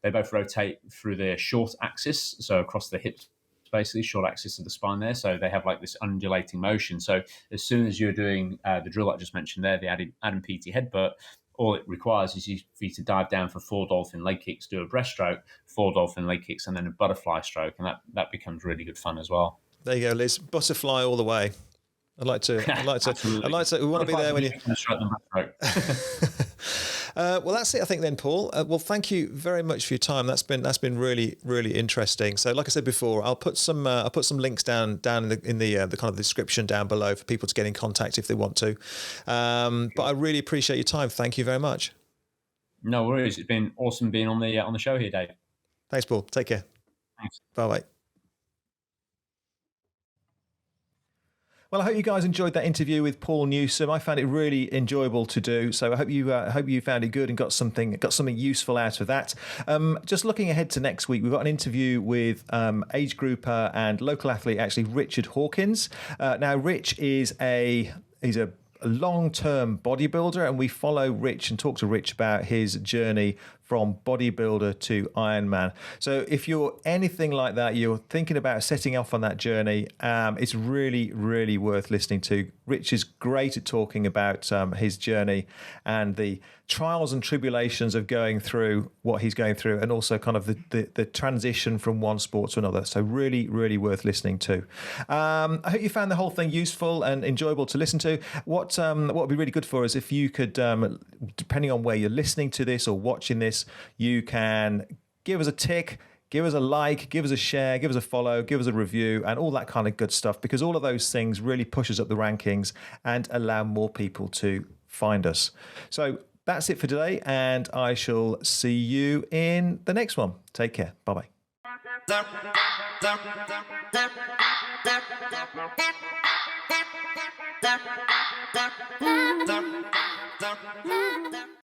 they both rotate through their short axis, so across the hips, basically, short axis of the spine there. So they have like this undulating motion. So as soon as you're doing the drill I just mentioned there, the Adam Petey headbutt, all it requires is for you to dive down for 4 dolphin leg kicks, do a breaststroke, 4 dolphin leg kicks, and then a butterfly stroke, and that becomes really good fun as well. There you go, Liz. Butterfly all the way. I'd like to. We want to be there when you. Well, that's it, I think, then, Paul. Well, thank you very much for your time. That's been really, really interesting. So, like I said before, I'll put some links down in the kind of description down below for people to get in contact if they want to. But I really appreciate your time. Thank you very much. No worries. It's been awesome being on the show here, Dave. Thanks, Paul. Take care. Thanks. Bye-bye. Well, I hope you guys enjoyed that interview with Paul Newsome. I found it really enjoyable to do, so I hope you found it good and got something useful out of that. Just looking ahead to next week, we've got an interview with age grouper and local athlete, actually Richard Hawkins. Now, Rich is he's a long-term bodybuilder, and we follow Rich and talk to Rich about his journey from bodybuilder to Ironman. So if you're anything like that, you're thinking about setting off on that journey, it's really, really worth listening to. Rich is great at talking about his journey and the trials and tribulations of going through what he's going through, and also kind of the transition from one sport to another. So really, really worth listening to. I hope you found the whole thing useful and enjoyable to listen to. What would be really good for us if you could, depending on where you're listening to this or watching this, you can give us a tick, give us a like, give us a share, give us a follow, give us a review, and all that kind of good stuff, because all of those things really push us up the rankings and allow more people to find us. So that's it for today, and I shall see you in the next one. Take care. Bye-bye.